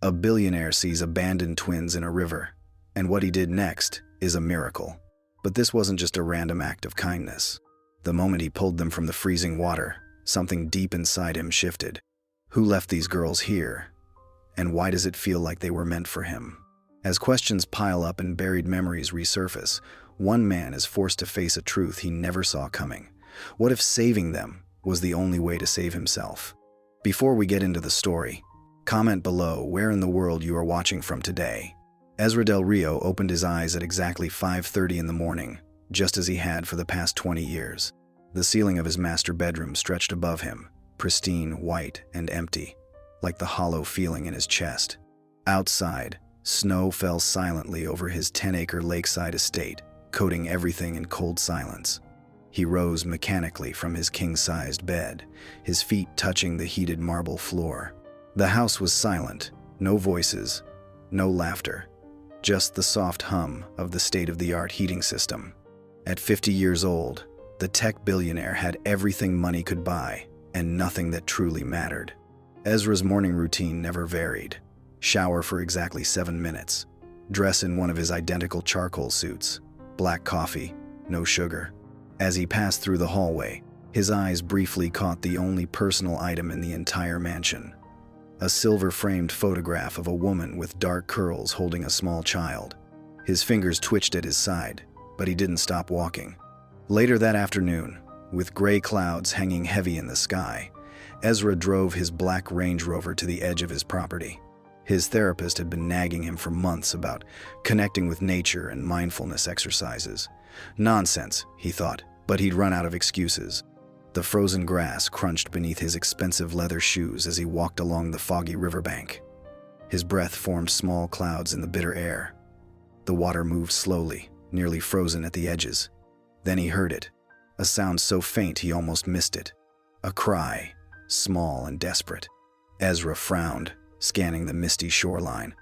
A billionaire sees abandoned twins in a river, and what he did next is a miracle. But this wasn't just a random act of kindness. The moment he pulled them from the freezing water, something deep inside him shifted. Who left these girls here? And why does it feel like they were meant for him? As questions pile up and buried memories resurface, one man is forced to face a truth he never saw coming. What if saving them was the only way to save himself? Before we get into the story, comment below where in the world you are watching from today. Ezra Del Rio opened his eyes at exactly 5:30 in the morning, just as he had for the past 20 years. The ceiling of his master bedroom stretched above him, pristine, white, and empty, like the hollow feeling in his chest. Outside, snow fell silently over his 10-acre lakeside estate, coating everything in cold silence. He rose mechanically from his king-sized bed, his feet touching the heated marble floor. The house was silent, no voices, no laughter, just the soft hum of the state-of-the-art heating system. At 50 years old, the tech billionaire had everything money could buy and nothing that truly mattered. Ezra's morning routine never varied. Shower for exactly 7 minutes. Dress in one of his identical charcoal suits. Black coffee, no sugar. As he passed through the hallway, his eyes briefly caught the only personal item in the entire mansion. A silver-framed photograph of a woman with dark curls holding a small child. His fingers twitched at his side, but he didn't stop walking. Later that afternoon, with gray clouds hanging heavy in the sky, Ezra drove his black Range Rover to the edge of his property. His therapist had been nagging him for months about connecting with nature and mindfulness exercises. Nonsense, he thought, but he'd run out of excuses. The frozen grass crunched beneath his expensive leather shoes as he walked along the foggy riverbank. His breath formed small clouds in the bitter air. The water moved slowly, nearly frozen at the edges. Then he heard it, a sound so faint he almost missed it. A cry, small and desperate. Ezra frowned, scanning the misty shoreline.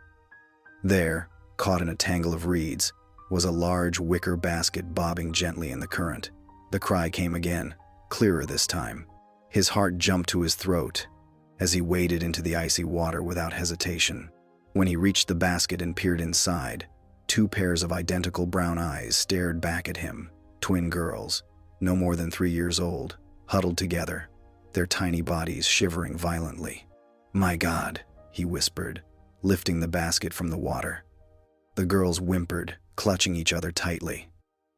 There, caught in a tangle of reeds, was a large wicker basket bobbing gently in the current. The cry came again, clearer this time. His heart jumped to his throat as he waded into the icy water without hesitation. When he reached the basket and peered inside, 2 pairs of identical brown eyes stared back at him. Twin girls, no more than 3 years old, huddled together, their tiny bodies shivering violently. "My God," he whispered, lifting the basket from the water. The girls whimpered, clutching each other tightly.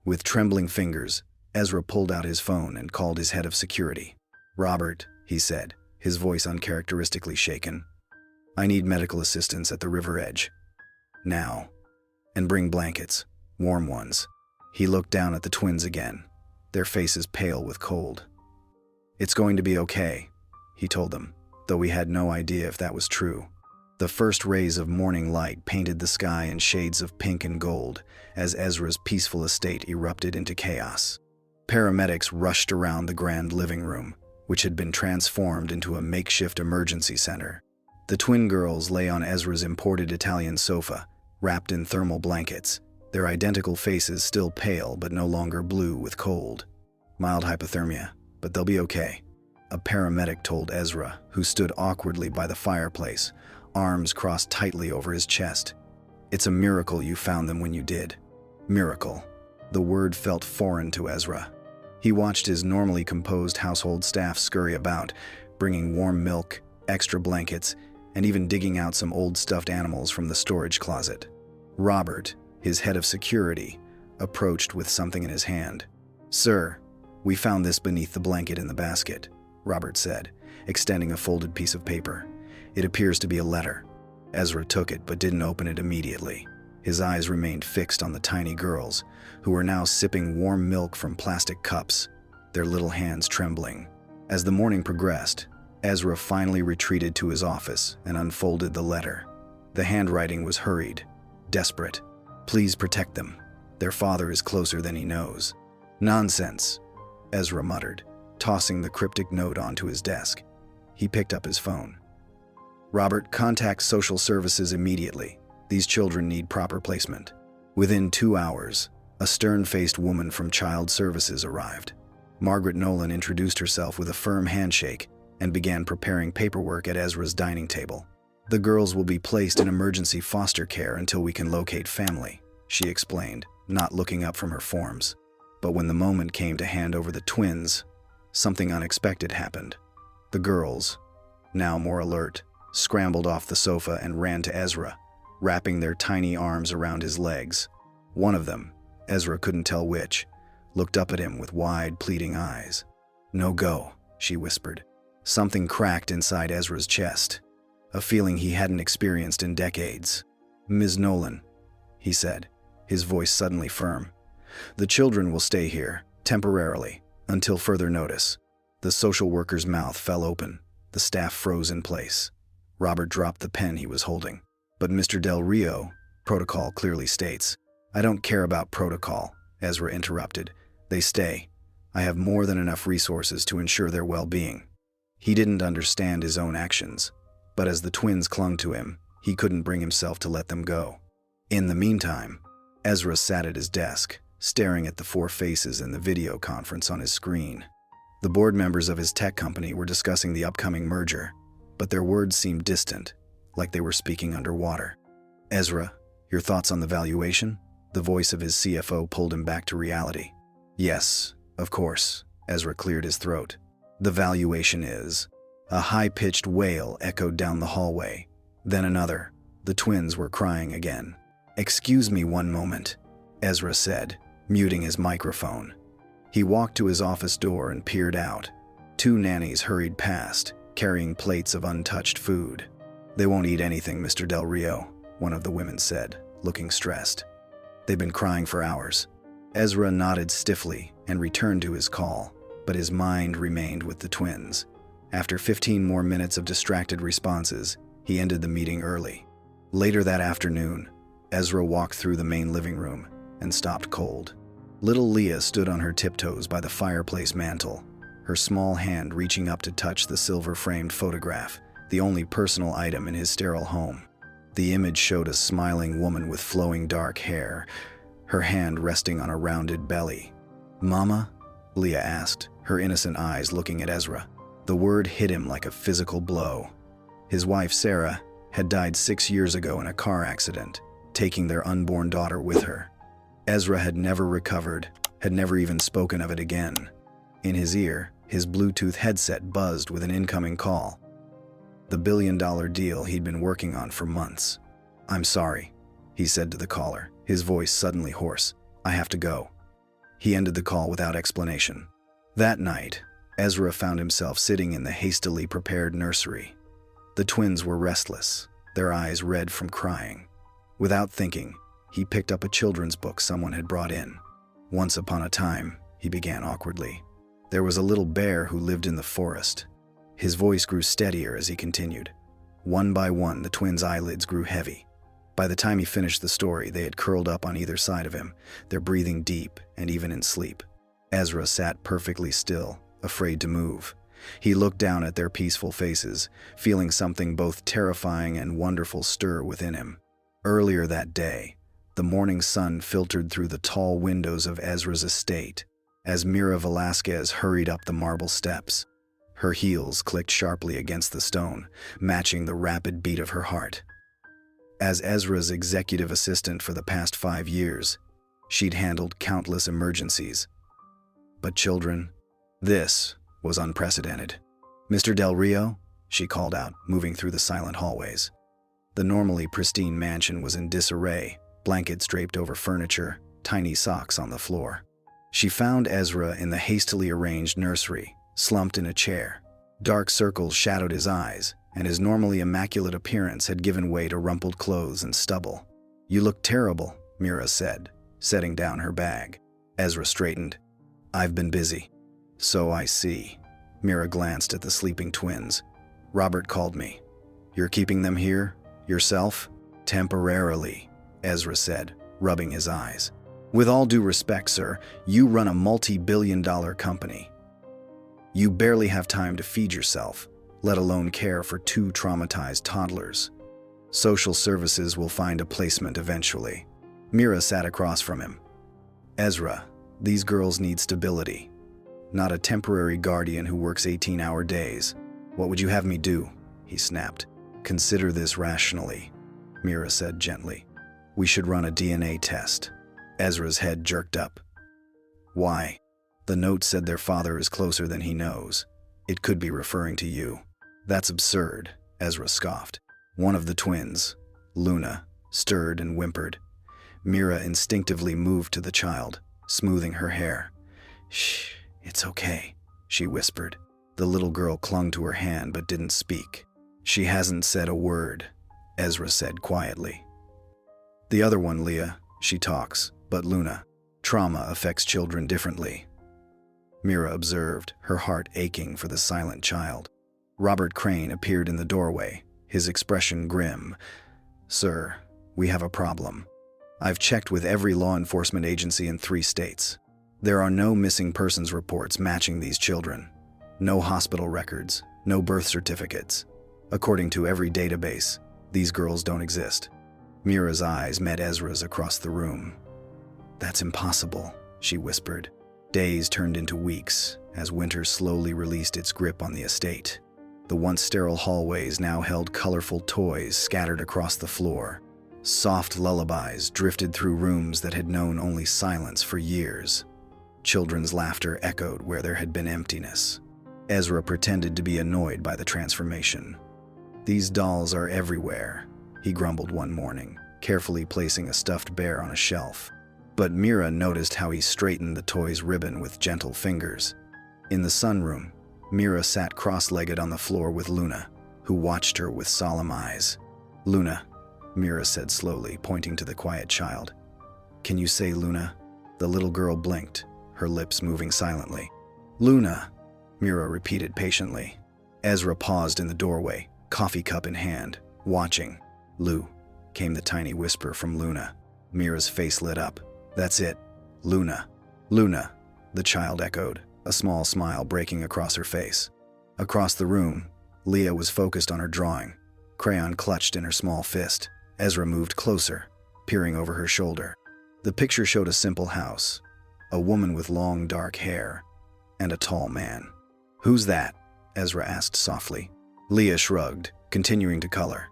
With trembling fingers, Ezra pulled out his phone and called his head of security. "Robert," he said, his voice uncharacteristically shaken. "I need medical assistance at the river edge. Now. And bring blankets, warm ones." He looked down at the twins again, their faces pale with cold. "It's going to be okay," he told them, though he had no idea if that was true. The first rays of morning light painted the sky in shades of pink and gold as Ezra's peaceful estate erupted into chaos. Paramedics rushed around the grand living room, which had been transformed into a makeshift emergency center. The twin girls lay on Ezra's imported Italian sofa, wrapped in thermal blankets, their identical faces still pale but no longer blue with cold. "Mild hypothermia, but they'll be okay," a paramedic told Ezra, who stood awkwardly by the fireplace, arms crossed tightly over his chest. "It's a miracle you found them when you did." Miracle. The word felt foreign to Ezra. He watched his normally composed household staff scurry about, bringing warm milk, extra blankets, and even digging out some old stuffed animals from the storage closet. Robert, his head of security, approached with something in his hand. "Sir, we found this beneath the blanket in the basket," Robert said, extending a folded piece of paper. "It appears to be a letter." Ezra took it but didn't open it immediately. His eyes remained fixed on the tiny girls, who were now sipping warm milk from plastic cups, their little hands trembling. As the morning progressed, Ezra finally retreated to his office and unfolded the letter. The handwriting was hurried, desperate. "Please protect them. Their father is closer than he knows." "Nonsense," Ezra muttered, tossing the cryptic note onto his desk. He picked up his phone. "Robert, contact social services immediately. These children need proper placement." Within 2 hours, a stern-faced woman from Child Services arrived. Margaret Nolan introduced herself with a firm handshake and began preparing paperwork at Ezra's dining table. "The girls will be placed in emergency foster care until we can locate family," she explained, not looking up from her forms. But when the moment came to hand over the twins, something unexpected happened. The girls, now more alert, scrambled off the sofa and ran to Ezra, wrapping their tiny arms around his legs. One of them, Ezra couldn't tell which, looked up at him with wide, pleading eyes. "No go," she whispered. Something cracked inside Ezra's chest, a feeling he hadn't experienced in decades. "Ms. Nolan," he said, his voice suddenly firm. "The children will stay here, temporarily, until further notice." The social worker's mouth fell open. The staff froze in place. Robert dropped the pen he was holding. "But Mr. Del Rio, protocol clearly states." "I don't care about protocol," Ezra interrupted. "They stay. I have more than enough resources to ensure their well-being." He didn't understand his own actions, but as the twins clung to him, he couldn't bring himself to let them go. In the meantime, Ezra sat at his desk, staring at the 4 faces in the video conference on his screen. The board members of his tech company were discussing the upcoming merger, but their words seemed distant, like they were speaking underwater. "Ezra, your thoughts on the valuation?" The voice of his CFO pulled him back to reality. "Yes, of course," Ezra cleared his throat. "The valuation is..." A high-pitched wail echoed down the hallway. Then another. The twins were crying again. "Excuse me one moment," Ezra said, muting his microphone. He walked to his office door and peered out. 2 nannies hurried past, carrying plates of untouched food. "They won't eat anything, Mr. Del Rio," one of the women said, looking stressed. "They've been crying for hours." Ezra nodded stiffly and returned to his call, but his mind remained with the twins. After 15 more minutes of distracted responses, he ended the meeting early. Later that afternoon, Ezra walked through the main living room and stopped cold. Little Leah stood on her tiptoes by the fireplace mantel, her small hand reaching up to touch the silver-framed photograph, the only personal item in his sterile home. The image showed a smiling woman with flowing dark hair, her hand resting on a rounded belly. "Mama?" Leah asked, her innocent eyes looking at Ezra. The word hit him like a physical blow. His wife, Sarah, had died 6 years ago in a car accident, taking their unborn daughter with her. Ezra had never recovered, had never even spoken of it again. In his ear, his Bluetooth headset buzzed with an incoming call. The billion-dollar deal he'd been working on for months. "I'm sorry," he said to the caller, his voice suddenly hoarse. "I have to go." He ended the call without explanation. That night, Ezra found himself sitting in the hastily prepared nursery. The twins were restless, their eyes red from crying. Without thinking, he picked up a children's book someone had brought in. "Once upon a time," he began awkwardly, "there was a little bear who lived in the forest." His voice grew steadier as he continued. One by one, the twins' eyelids grew heavy. By the time he finished the story, they had curled up on either side of him, their breathing deep and even in sleep. Ezra sat perfectly still, afraid to move. He looked down at their peaceful faces, feeling something both terrifying and wonderful stir within him. Earlier that day, the morning sun filtered through the tall windows of Ezra's estate as Mira Velasquez hurried up the marble steps. Her heels clicked sharply against the stone, matching the rapid beat of her heart. As Ezra's executive assistant for the past 5 years, she'd handled countless emergencies. But children, this was unprecedented. "Mr. Del Rio?" she called out, moving through the silent hallways. The normally pristine mansion was in disarray, blankets draped over furniture, tiny socks on the floor. She found Ezra in the hastily arranged nursery, slumped in a chair. Dark circles shadowed his eyes, and his normally immaculate appearance had given way to rumpled clothes and stubble. "You look terrible," Mira said, setting down her bag. Ezra straightened. "I've been busy." "So I see." Mira glanced at the sleeping twins. "Robert called me." "You're keeping them here? Yourself?" "Temporarily," Ezra said, rubbing his eyes. "With all due respect, sir, you run a multi-billion-dollar company. You barely have time to feed yourself, let alone care for 2 traumatized toddlers. Social services will find a placement eventually." Mira sat across from him. "Ezra, these girls need stability, not a temporary guardian who works 18-hour days." "What would you have me do?" he snapped. Consider this rationally, Mira said gently. We should run a DNA test. Ezra's head jerked up. Why? The note said their father is closer than he knows. It could be referring to you. That's absurd, Ezra scoffed. One of the twins, Luna, stirred and whimpered. Mira instinctively moved to the child, smoothing her hair. Shh, it's okay, she whispered. The little girl clung to her hand but didn't speak. She hasn't said a word, Ezra said quietly. The other one, Leah, she talks, but Luna. Trauma affects children differently. Mira observed, her heart aching for the silent child. Robert Crane appeared in the doorway, his expression grim. Sir, we have a problem. I've checked with every law enforcement agency in 3 states. There are no missing persons reports matching these children. No hospital records, no birth certificates. According to every database, these girls don't exist. Mira's eyes met Ezra's across the room. That's impossible, she whispered. Days turned into weeks as winter slowly released its grip on the estate. The once sterile hallways now held colorful toys scattered across the floor. Soft lullabies drifted through rooms that had known only silence for years. Children's laughter echoed where there had been emptiness. Ezra pretended to be annoyed by the transformation. These dolls are everywhere, he grumbled one morning, carefully placing a stuffed bear on a shelf. But Mira noticed how he straightened the toy's ribbon with gentle fingers. In the sunroom, Mira sat cross-legged on the floor with Luna, who watched her with solemn eyes. Luna, Mira said slowly, pointing to the quiet child. Can you say Luna? The little girl blinked, her lips moving silently. Luna, Mira repeated patiently. Ezra paused in the doorway, coffee cup in hand, watching. Lou, came the tiny whisper from Luna. Mira's face lit up. That's it. Luna. Luna, the child echoed, a small smile breaking across her face. Across the room, Leah was focused on her drawing, crayon clutched in her small fist. Ezra moved closer, peering over her shoulder. The picture showed a simple house, a woman with long dark hair, and a tall man. Who's that? Ezra asked softly. Leah shrugged, continuing to color.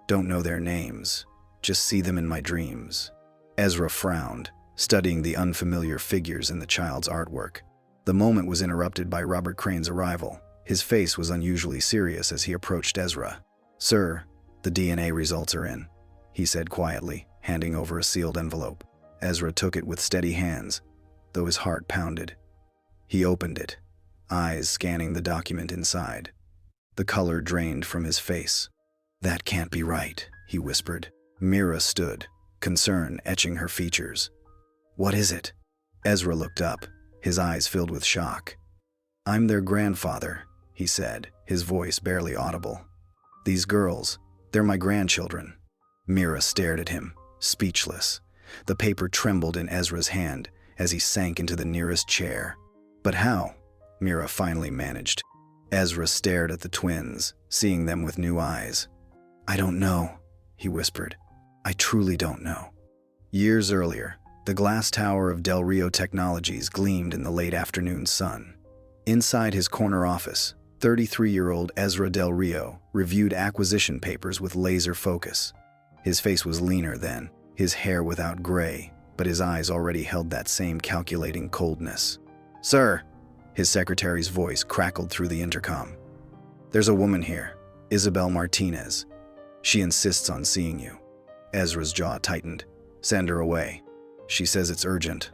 Don't know their names, just see them in my dreams. Ezra frowned, studying the unfamiliar figures in the child's artwork. The moment was interrupted by Robert Crane's arrival. His face was unusually serious as he approached Ezra. Sir, the DNA results are in, he said quietly, handing over a sealed envelope. Ezra took it with steady hands, though his heart pounded. He opened it, eyes scanning the document inside. The color drained from his face. That can't be right, he whispered. Mira stood, concern etching her features. What is it? Ezra looked up, his eyes filled with shock. I'm their grandfather, he said, his voice barely audible. These girls, they're my grandchildren. Mira stared at him, speechless. The paper trembled in Ezra's hand as he sank into the nearest chair. But how? Mira finally managed. Ezra stared at the twins, seeing them with new eyes. I don't know, he whispered. I truly don't know. Years earlier, the glass tower of Del Rio Technologies gleamed in the late afternoon sun. Inside his corner office, 33-year-old Ezra Del Rio reviewed acquisition papers with laser focus. His face was leaner then, his hair without gray, but his eyes already held that same calculating coldness. Sir, his secretary's voice crackled through the intercom. There's a woman here, Isabel Martinez. She insists on seeing you. Ezra's jaw tightened. Send her away. She says it's urgent.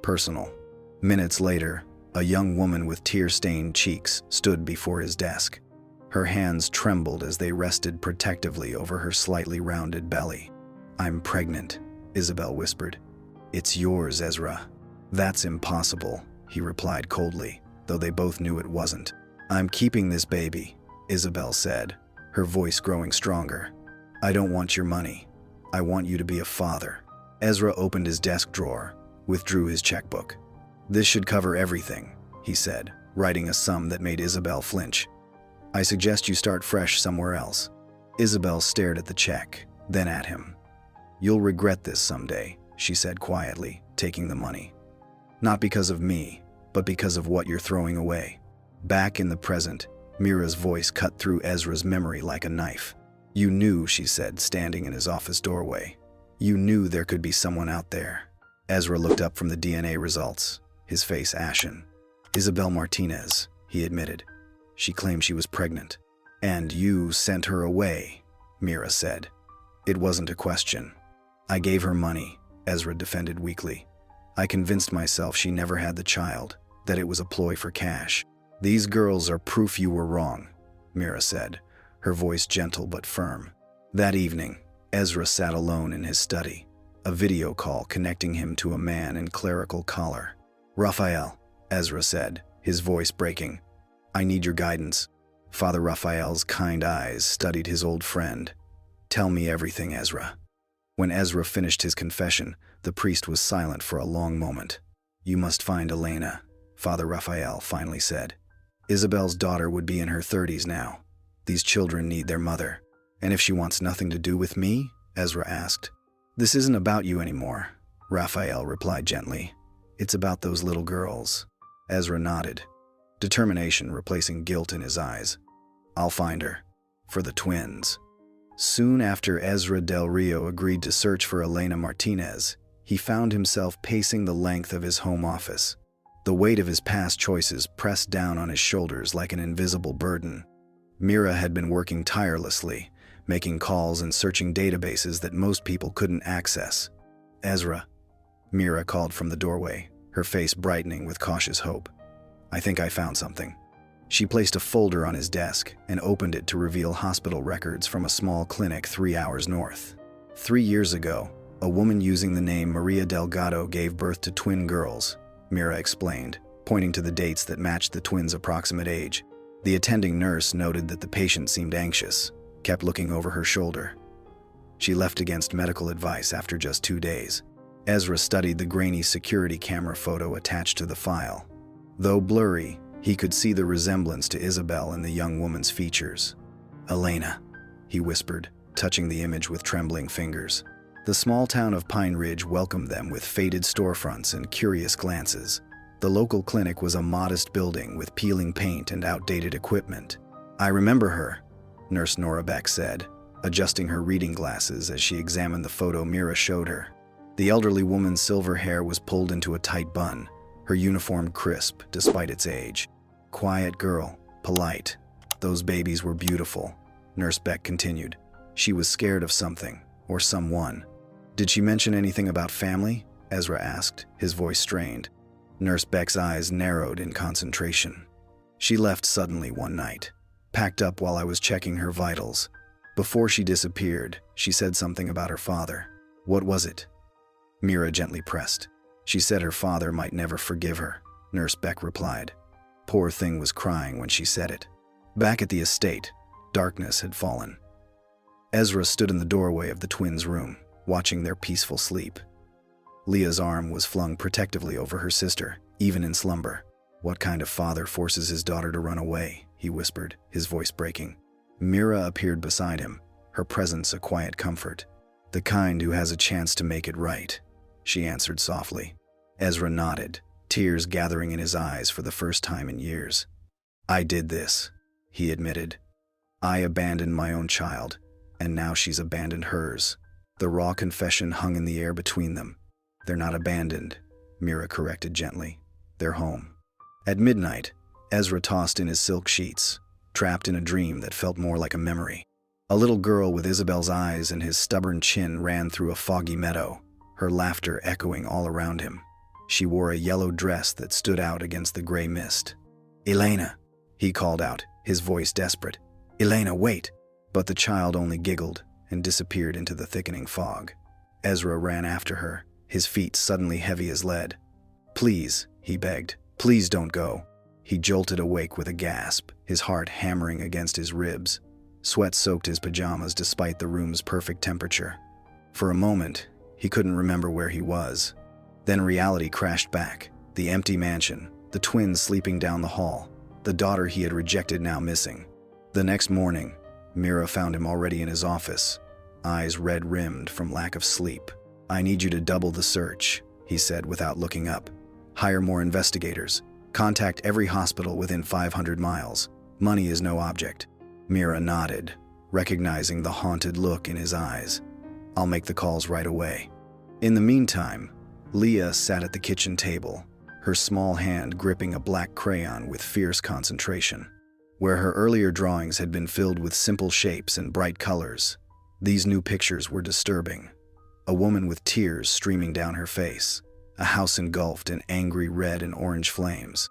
Personal. Minutes later, a young woman with tear-stained cheeks stood before his desk. Her hands trembled as they rested protectively over her slightly rounded belly. I'm pregnant, Isabel whispered. It's yours, Ezra. That's impossible, he replied coldly, though they both knew it wasn't. I'm keeping this baby, Isabel said, her voice growing stronger. I don't want your money. I want you to be a father. Ezra opened his desk drawer, withdrew his checkbook. This should cover everything, he said, writing a sum that made Isabel flinch. I suggest you start fresh somewhere else. Isabel stared at the check, then at him. You'll regret this someday, she said quietly, taking the money. Not because of me, but because of what you're throwing away. Back in the present, Mira's voice cut through Ezra's memory like a knife. You knew, she said, standing in his office doorway. You knew there could be someone out there. Ezra looked up from the DNA results, his face ashen. Isabel Martinez, he admitted. She claimed she was pregnant. And you sent her away, Mira said. It wasn't a question. I gave her money, Ezra defended weakly. I convinced myself she never had the child, that it was a ploy for cash. These girls are proof you were wrong, Mira said, her voice gentle but firm. That evening, Ezra sat alone in his study, a video call connecting him to a man in clerical collar. Raphael, Ezra said, his voice breaking. I need your guidance. Father Raphael's kind eyes studied his old friend. Tell me everything, Ezra. When Ezra finished his confession, the priest was silent for a long moment. You must find Elena, Father Raphael finally said. Isabel's daughter would be in her 30s now. These children need their mother. And if she wants nothing to do with me? Ezra asked. This isn't about you anymore, Raphael replied gently. It's about those little girls. Ezra nodded, determination replacing guilt in his eyes. I'll find her. For the twins. Soon after Ezra Del Rio agreed to search for Elena Martinez, he found himself pacing the length of his home office. The weight of his past choices pressed down on his shoulders like an invisible burden. Mira had been working tirelessly, making calls and searching databases that most people couldn't access. Ezra, Mira called from the doorway, her face brightening with cautious hope. I think I found something. She placed a folder on his desk and opened it to reveal hospital records from a small clinic 3 hours north. 3 years ago, a woman using the name Maria Delgado gave birth to twin girls, Mira explained, pointing to the dates that matched the twins' approximate age. The attending nurse noted that the patient seemed anxious, kept looking over her shoulder. She left against medical advice after just 2 days. Ezra studied the grainy security camera photo attached to the file. Though blurry, he could see the resemblance to Isabel in the young woman's features. Elena, he whispered, touching the image with trembling fingers. The small town of Pine Ridge welcomed them with faded storefronts and curious glances. The local clinic was a modest building with peeling paint and outdated equipment. I remember her, Nurse Nora Beck said, adjusting her reading glasses as she examined the photo Mira showed her. The elderly woman's silver hair was pulled into a tight bun, her uniform crisp despite its age. Quiet girl, polite. Those babies were beautiful, Nurse Beck continued. She was scared of something, or someone. Did she mention anything about family? Ezra asked, his voice strained. Nurse Beck's eyes narrowed in concentration. She left suddenly one night, packed up while I was checking her vitals. Before she disappeared, she said something about her father. What was it? Mira gently pressed. She said her father might never forgive her, Nurse Beck replied. Poor thing was crying when she said it. Back at the estate, darkness had fallen. Ezra stood in the doorway of the twins' room, watching their peaceful sleep. Leah's arm was flung protectively over her sister, even in slumber. What kind of father forces his daughter to run away? He whispered, his voice breaking. Mira appeared beside him, her presence a quiet comfort. The kind who has a chance to make it right, she answered softly. Ezra nodded, tears gathering in his eyes for the first time in years. I did this, he admitted. I abandoned my own child, and now she's abandoned hers. The raw confession hung in the air between them. They're not abandoned, Mira corrected gently. They're home. At midnight, Ezra tossed in his silk sheets, trapped in a dream that felt more like a memory. A little girl with Isabel's eyes and his stubborn chin ran through a foggy meadow, her laughter echoing all around him. She wore a yellow dress that stood out against the gray mist. Elena, he called out, his voice desperate. Elena, wait! But the child only giggled and disappeared into the thickening fog. Ezra ran after her, his feet suddenly heavy as lead. Please, he begged, please don't go. He jolted awake with a gasp, his heart hammering against his ribs. Sweat soaked his pajamas despite the room's perfect temperature. For a moment, he couldn't remember where he was. Then reality crashed back. The empty mansion, the twins sleeping down the hall, the daughter he had rejected now missing. The next morning, Mira found him already in his office, eyes red-rimmed from lack of sleep. I need you to double the search, he said without looking up. Hire more investigators. Contact every hospital within 500 miles. Money is no object. Mira nodded, recognizing the haunted look in his eyes. "I'll make the calls right away." In the meantime, Leah sat at the kitchen table, her small hand gripping a black crayon with fierce concentration. Where her earlier drawings had been filled with simple shapes and bright colors, these new pictures were disturbing. A woman with tears streaming down her face, a house engulfed in angry red and orange flames,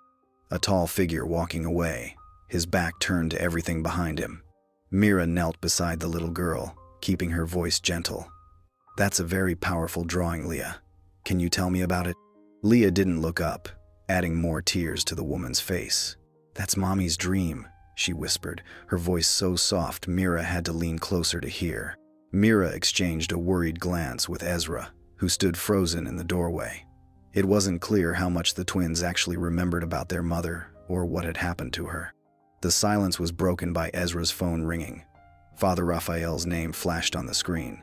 a tall figure walking away, his back turned to everything behind him. Mira knelt beside the little girl, keeping her voice gentle. "That's a very powerful drawing, Leah. Can you tell me about it?" Leah didn't look up, adding more tears to the woman's face. "That's Mommy's dream," she whispered, her voice so soft Mira had to lean closer to hear. Mira exchanged a worried glance with Ezra, who stood frozen in the doorway. It wasn't clear how much the twins actually remembered about their mother or what had happened to her. The silence was broken by Ezra's phone ringing. Father Raphael's name flashed on the screen.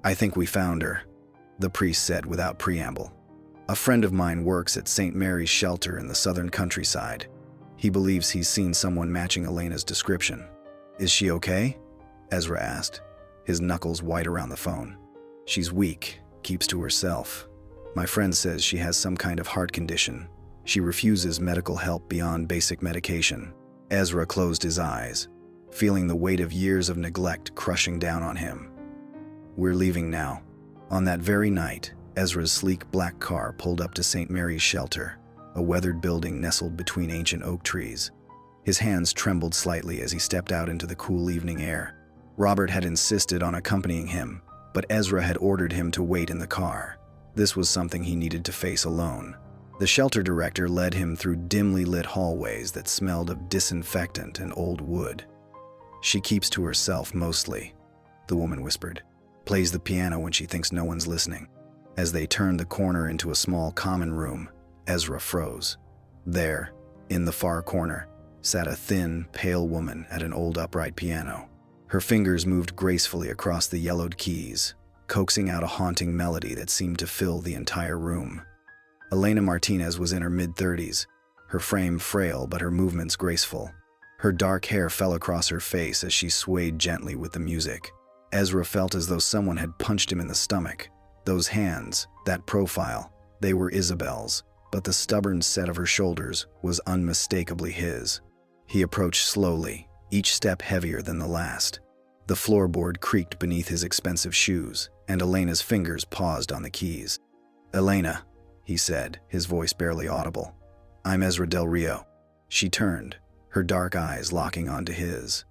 "I think we found her," the priest said without preamble. "A friend of mine works at St. Mary's shelter in the southern countryside. He believes he's seen someone matching Elena's description." "Is she okay?" Ezra asked, his knuckles white around the phone. "She's weak, keeps to herself. My friend says she has some kind of heart condition. She refuses medical help beyond basic medication." Ezra closed his eyes, feeling the weight of years of neglect crushing down on him. "We're leaving now." On that very night, Ezra's sleek black car pulled up to St. Mary's shelter, a weathered building nestled between ancient oak trees. His hands trembled slightly as he stepped out into the cool evening air. Robert had insisted on accompanying him, but Ezra had ordered him to wait in the car. This was something he needed to face alone. The shelter director led him through dimly lit hallways that smelled of disinfectant and old wood. "She keeps to herself mostly," the woman whispered. "Plays the piano when she thinks no one's listening." As they turned the corner into a small common room, Ezra froze. There, in the far corner, sat a thin, pale woman at an old upright piano. Her fingers moved gracefully across the yellowed keys, coaxing out a haunting melody that seemed to fill the entire room. Elena Martinez was in her mid-30s, her frame frail but her movements graceful. Her dark hair fell across her face as she swayed gently with the music. Ezra felt as though someone had punched him in the stomach. Those hands, that profile, they were Isabel's, but the stubborn set of her shoulders was unmistakably his. He approached slowly, each step heavier than the last. The floorboard creaked beneath his expensive shoes, and Elena's fingers paused on the keys. "Elena," he said, his voice barely audible. "I'm Ezra Del Rio." She turned, her dark eyes locking onto his.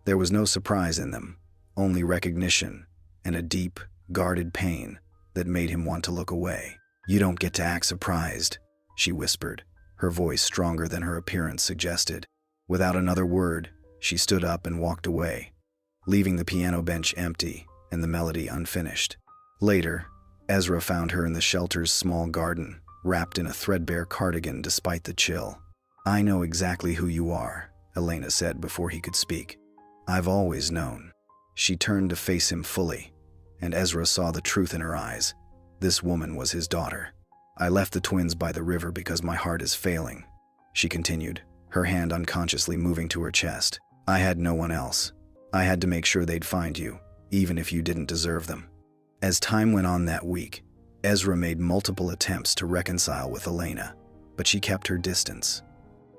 There was no surprise in them, only recognition and a deep, guarded pain that made him want to look away. "You don't get to act surprised," she whispered, her voice stronger than her appearance suggested. Without another word, she stood up and walked away, leaving the piano bench empty and the melody unfinished. Later, Ezra found her in the shelter's small garden, wrapped in a threadbare cardigan despite the chill. "I know exactly who you are," Elena said before he could speak. "I've always known." She turned to face him fully, and Ezra saw the truth in her eyes. This woman was his daughter. "I left the twins by the river because my heart is failing," she continued, her hand unconsciously moving to her chest. "I had no one else. I had to make sure they'd find you, even if you didn't deserve them." As time went on that week, Ezra made multiple attempts to reconcile with Elena, but she kept her distance.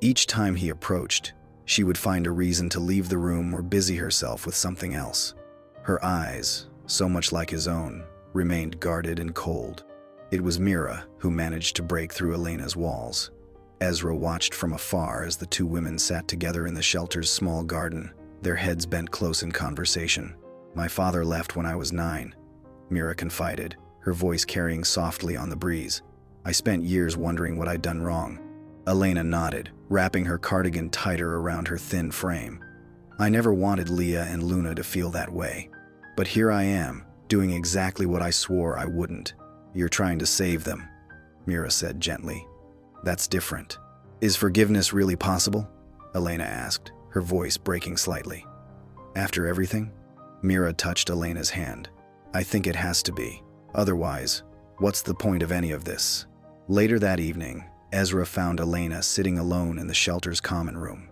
Each time he approached, she would find a reason to leave the room or busy herself with something else. Her eyes, so much like his own, remained guarded and cold. It was Mira who managed to break through Elena's walls. Ezra watched from afar as the two women sat together in the shelter's small garden, their heads bent close in conversation. "My father left when I was 9, Mira confided, her voice carrying softly on the breeze. "I spent years wondering what I'd done wrong." Elena nodded, wrapping her cardigan tighter around her thin frame. "I never wanted Leah and Luna to feel that way. But here I am, doing exactly what I swore I wouldn't." "You're trying to save them," Mira said gently. "That's different." "Is forgiveness really possible?" Elena asked, her voice breaking slightly. "After everything?" Mira touched Elena's hand. "I think it has to be. Otherwise, what's the point of any of this?" Later that evening, Ezra found Elena sitting alone in the shelter's common room.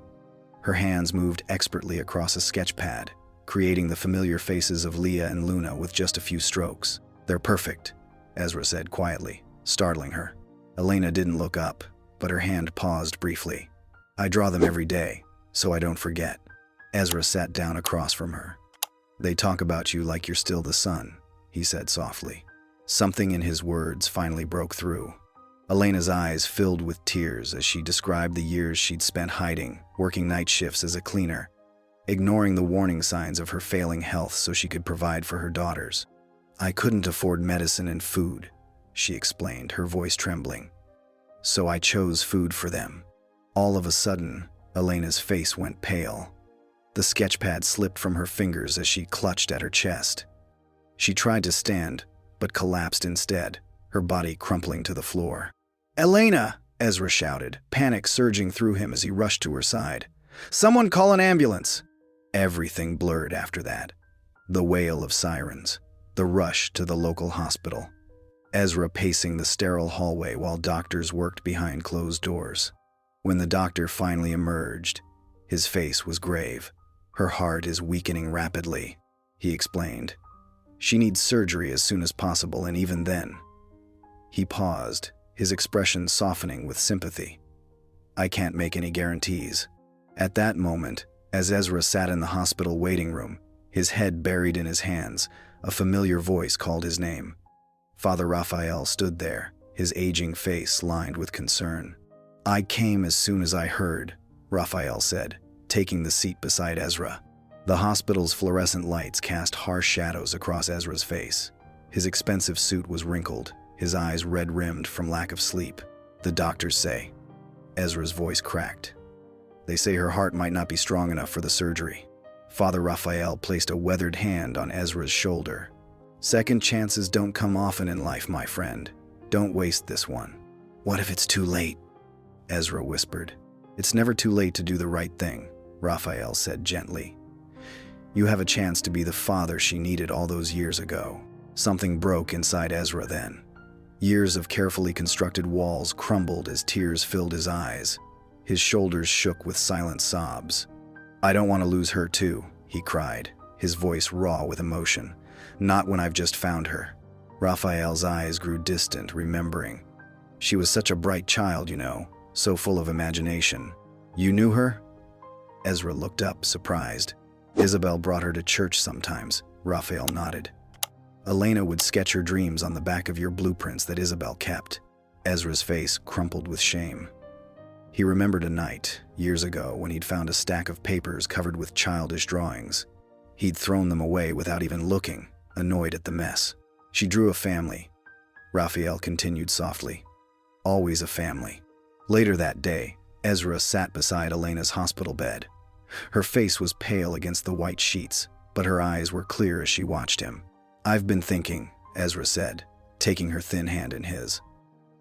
Her hands moved expertly across a sketch pad, creating the familiar faces of Leah and Luna with just a few strokes. "They're perfect," Ezra said quietly, startling her. Elena didn't look up, but her hand paused briefly. "I draw them every day, so I don't forget." Ezra sat down across from her. "They talk about you like you're still the son," he said softly. Something in his words finally broke through. Elena's eyes filled with tears as she described the years she'd spent hiding, working night shifts as a cleaner, ignoring the warning signs of her failing health so she could provide for her daughters. "I couldn't afford medicine and food," she explained, her voice trembling. "So I chose food for them." All of a sudden, Elena's face went pale. The sketchpad slipped from her fingers as she clutched at her chest. She tried to stand, but collapsed instead, her body crumpling to the floor. "Elena!" Ezra shouted, panic surging through him as he rushed to her side. "Someone call an ambulance!" Everything blurred after that. The wail of sirens, the rush to the local hospital, Ezra pacing the sterile hallway while doctors worked behind closed doors. When the doctor finally emerged, his face was grave. "Her heart is weakening rapidly," he explained. "She needs surgery as soon as possible, and even then..." He paused, his expression softening with sympathy. "I can't make any guarantees." At that moment, as Ezra sat in the hospital waiting room, his head buried in his hands, a familiar voice called his name. Father Raphael stood there, his aging face lined with concern. "I came as soon as I heard," Raphael said, taking the seat beside Ezra. The hospital's fluorescent lights cast harsh shadows across Ezra's face. His expensive suit was wrinkled, his eyes red-rimmed from lack of sleep. "The doctors say..." Ezra's voice cracked. "They say her heart might not be strong enough for the surgery." Father Raphael placed a weathered hand on Ezra's shoulder. "Second chances don't come often in life, my friend. Don't waste this one." "What if it's too late?" Ezra whispered. "It's never too late to do the right thing," Raphael said gently. "You have a chance to be the father she needed all those years ago." Something broke inside Ezra then. Years of carefully constructed walls crumbled as tears filled his eyes. His shoulders shook with silent sobs. "I don't want to lose her too," he cried, his voice raw with emotion. "Not when I've just found her." Raphael's eyes grew distant, remembering. "She was such a bright child, you know, so full of imagination." "You knew her?" Ezra looked up, surprised. "Isabel brought her to church sometimes," Raphael nodded. "Elena would sketch her dreams on the back of your blueprints that Isabel kept." Ezra's face crumpled with shame. He remembered a night, years ago, when he'd found a stack of papers covered with childish drawings. He'd thrown them away without even looking, annoyed at the mess. "She drew a family," Raphael continued softly. "Always a family." Later that day, Ezra sat beside Elena's hospital bed. Her face was pale against the white sheets, but her eyes were clear as she watched him. "I've been thinking," Ezra said, taking her thin hand in his.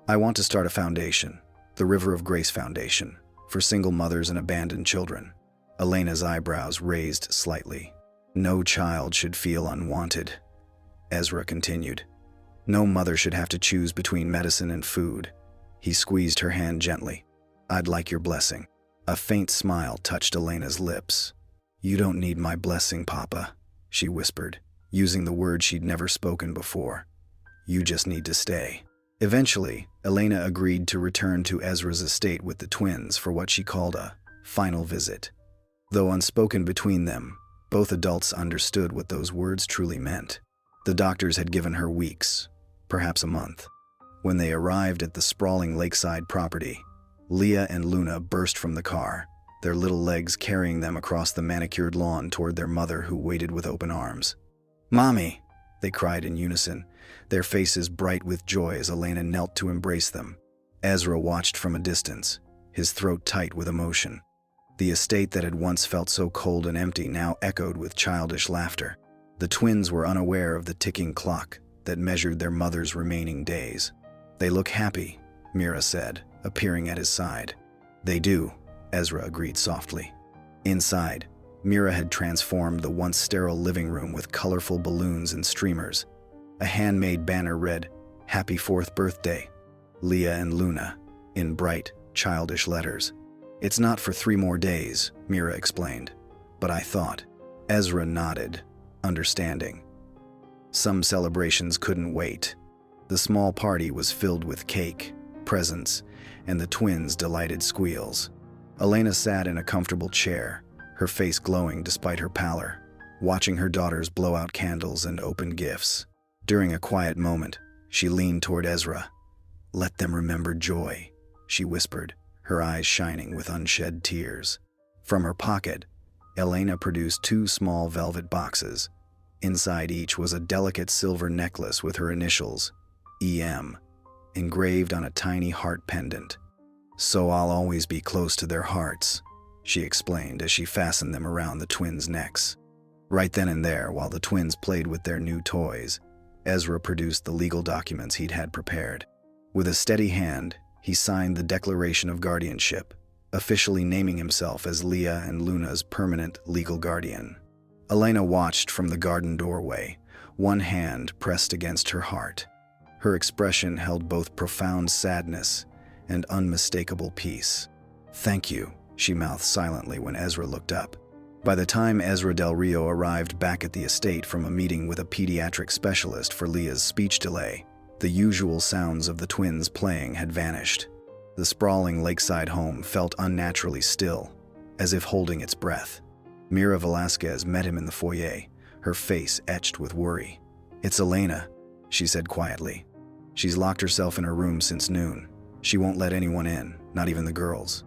"I want to start a foundation, the River of Grace Foundation, for single mothers and abandoned children." Elena's eyebrows raised slightly. "No child should feel unwanted," Ezra continued. "No mother should have to choose between medicine and food." He squeezed her hand gently. "I'd like your blessing." A faint smile touched Elena's lips. "You don't need my blessing, Papa," she whispered, using the word she'd never spoken before. "You just need to stay." Eventually, Elena agreed to return to Ezra's estate with the twins for what she called a final visit. Though unspoken between them, both adults understood what those words truly meant. The doctors had given her weeks, perhaps a month. When they arrived at the sprawling lakeside property, Leah and Luna burst from the car, their little legs carrying them across the manicured lawn toward their mother, who waited with open arms. "Mommy!" they cried in unison, their faces bright with joy as Elena knelt to embrace them. Ezra watched from a distance, his throat tight with emotion. The estate that had once felt so cold and empty now echoed with childish laughter. The twins were unaware of the ticking clock that measured their mother's remaining days. "They look happy," Mira said, appearing at his side. "They do," Ezra agreed softly. Inside, Mira had transformed the once sterile living room with colorful balloons and streamers. A handmade banner read, "Happy 4th birthday, Leah and Luna," in bright, childish letters. "It's not for 3 more days," Mira explained. "But I thought..." Ezra nodded, understanding. Some celebrations couldn't wait. The small party was filled with cake, presents, and the twins' delighted squeals. Elena sat in a comfortable chair, her face glowing despite her pallor, watching her daughters blow out candles and open gifts. During a quiet moment, she leaned toward Ezra. "Let them remember joy," she whispered, her eyes shining with unshed tears. From her pocket, Elena produced 2 small velvet boxes. Inside each was a delicate silver necklace with her initials, EM, engraved on a tiny heart pendant. "So I'll always be close to their hearts," she explained as she fastened them around the twins' necks. Right then and there, while the twins played with their new toys, Ezra produced the legal documents he'd had prepared. With a steady hand, he signed the Declaration of Guardianship, officially naming himself as Leah and Luna's permanent legal guardian. Elena watched from the garden doorway, one hand pressed against her heart. Her expression held both profound sadness and unmistakable peace. "Thank you," she mouthed silently when Ezra looked up. By the time Ezra Del Rio arrived back at the estate from a meeting with a pediatric specialist for Leah's speech delay, the usual sounds of the twins playing had vanished. The sprawling lakeside home felt unnaturally still, as if holding its breath. Mira Velasquez met him in the foyer, her face etched with worry. "It's Elena," she said quietly. "She's locked herself in her room since noon. She won't let anyone in, not even the girls."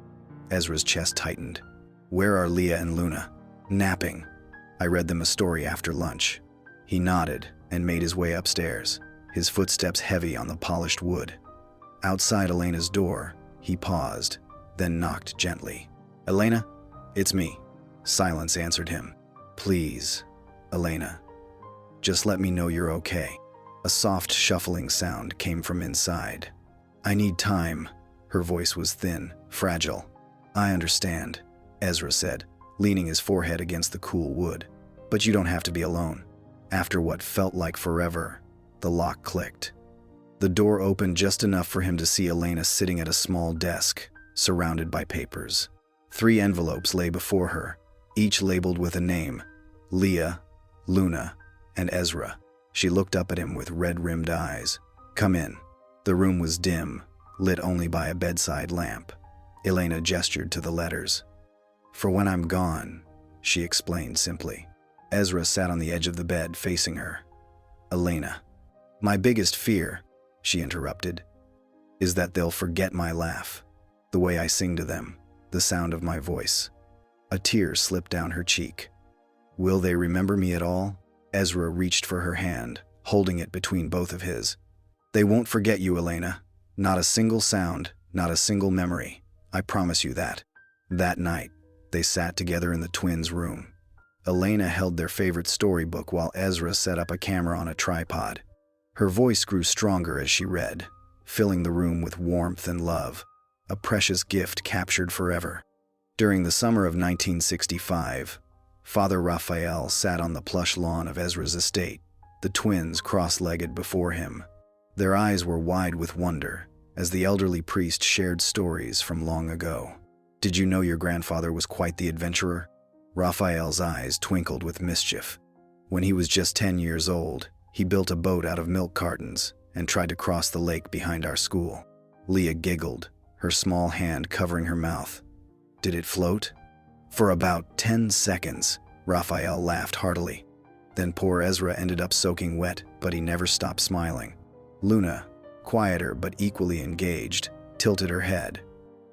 Ezra's chest tightened. "Where are Leah and Luna?" "Napping. I read them a story after lunch." He nodded and made his way upstairs, his footsteps heavy on the polished wood. Outside Elena's door, he paused, then knocked gently. "Elena, it's me." Silence answered him. "Please, Elena, just let me know you're okay." A soft shuffling sound came from inside. "I need time." Her voice was thin, fragile. "I understand," Ezra said, leaning his forehead against the cool wood. "But you don't have to be alone." After what felt like forever, the lock clicked. The door opened just enough for him to see Elena sitting at a small desk, surrounded by papers. 3 envelopes lay before her, each labeled with a name: Leah, Luna, and Ezra. She looked up at him with red-rimmed eyes. "Come in." The room was dim, lit only by a bedside lamp. Elena gestured to the letters. "For when I'm gone," she explained simply. Ezra sat on the edge of the bed facing her. "Elena, my biggest fear," she interrupted, "is that they'll forget my laugh, the way I sing to them, the sound of my voice." A tear slipped down her cheek. "Will they remember me at all?" Ezra reached for her hand, holding it between both of his. "They won't forget you, Elena. Not a single sound, not a single memory. I promise you that." That night, they sat together in the twins' room. Elena held their favorite storybook while Ezra set up a camera on a tripod. Her voice grew stronger as she read, filling the room with warmth and love, a precious gift captured forever. During the summer of 1965, Father Raphael sat on the plush lawn of Ezra's estate, the twins cross-legged before him. Their eyes were wide with wonder as the elderly priest shared stories from long ago. "Did you know your grandfather was quite the adventurer?" Raphael's eyes twinkled with mischief. "When he was just 10 years old, he built a boat out of milk cartons and tried to cross the lake behind our school." Leah giggled, her small hand covering her mouth. "Did it float?" "For about 10 seconds, Raphael laughed heartily. Then poor Ezra ended up soaking wet, but he never stopped smiling. Luna, quieter but equally engaged, tilted her head.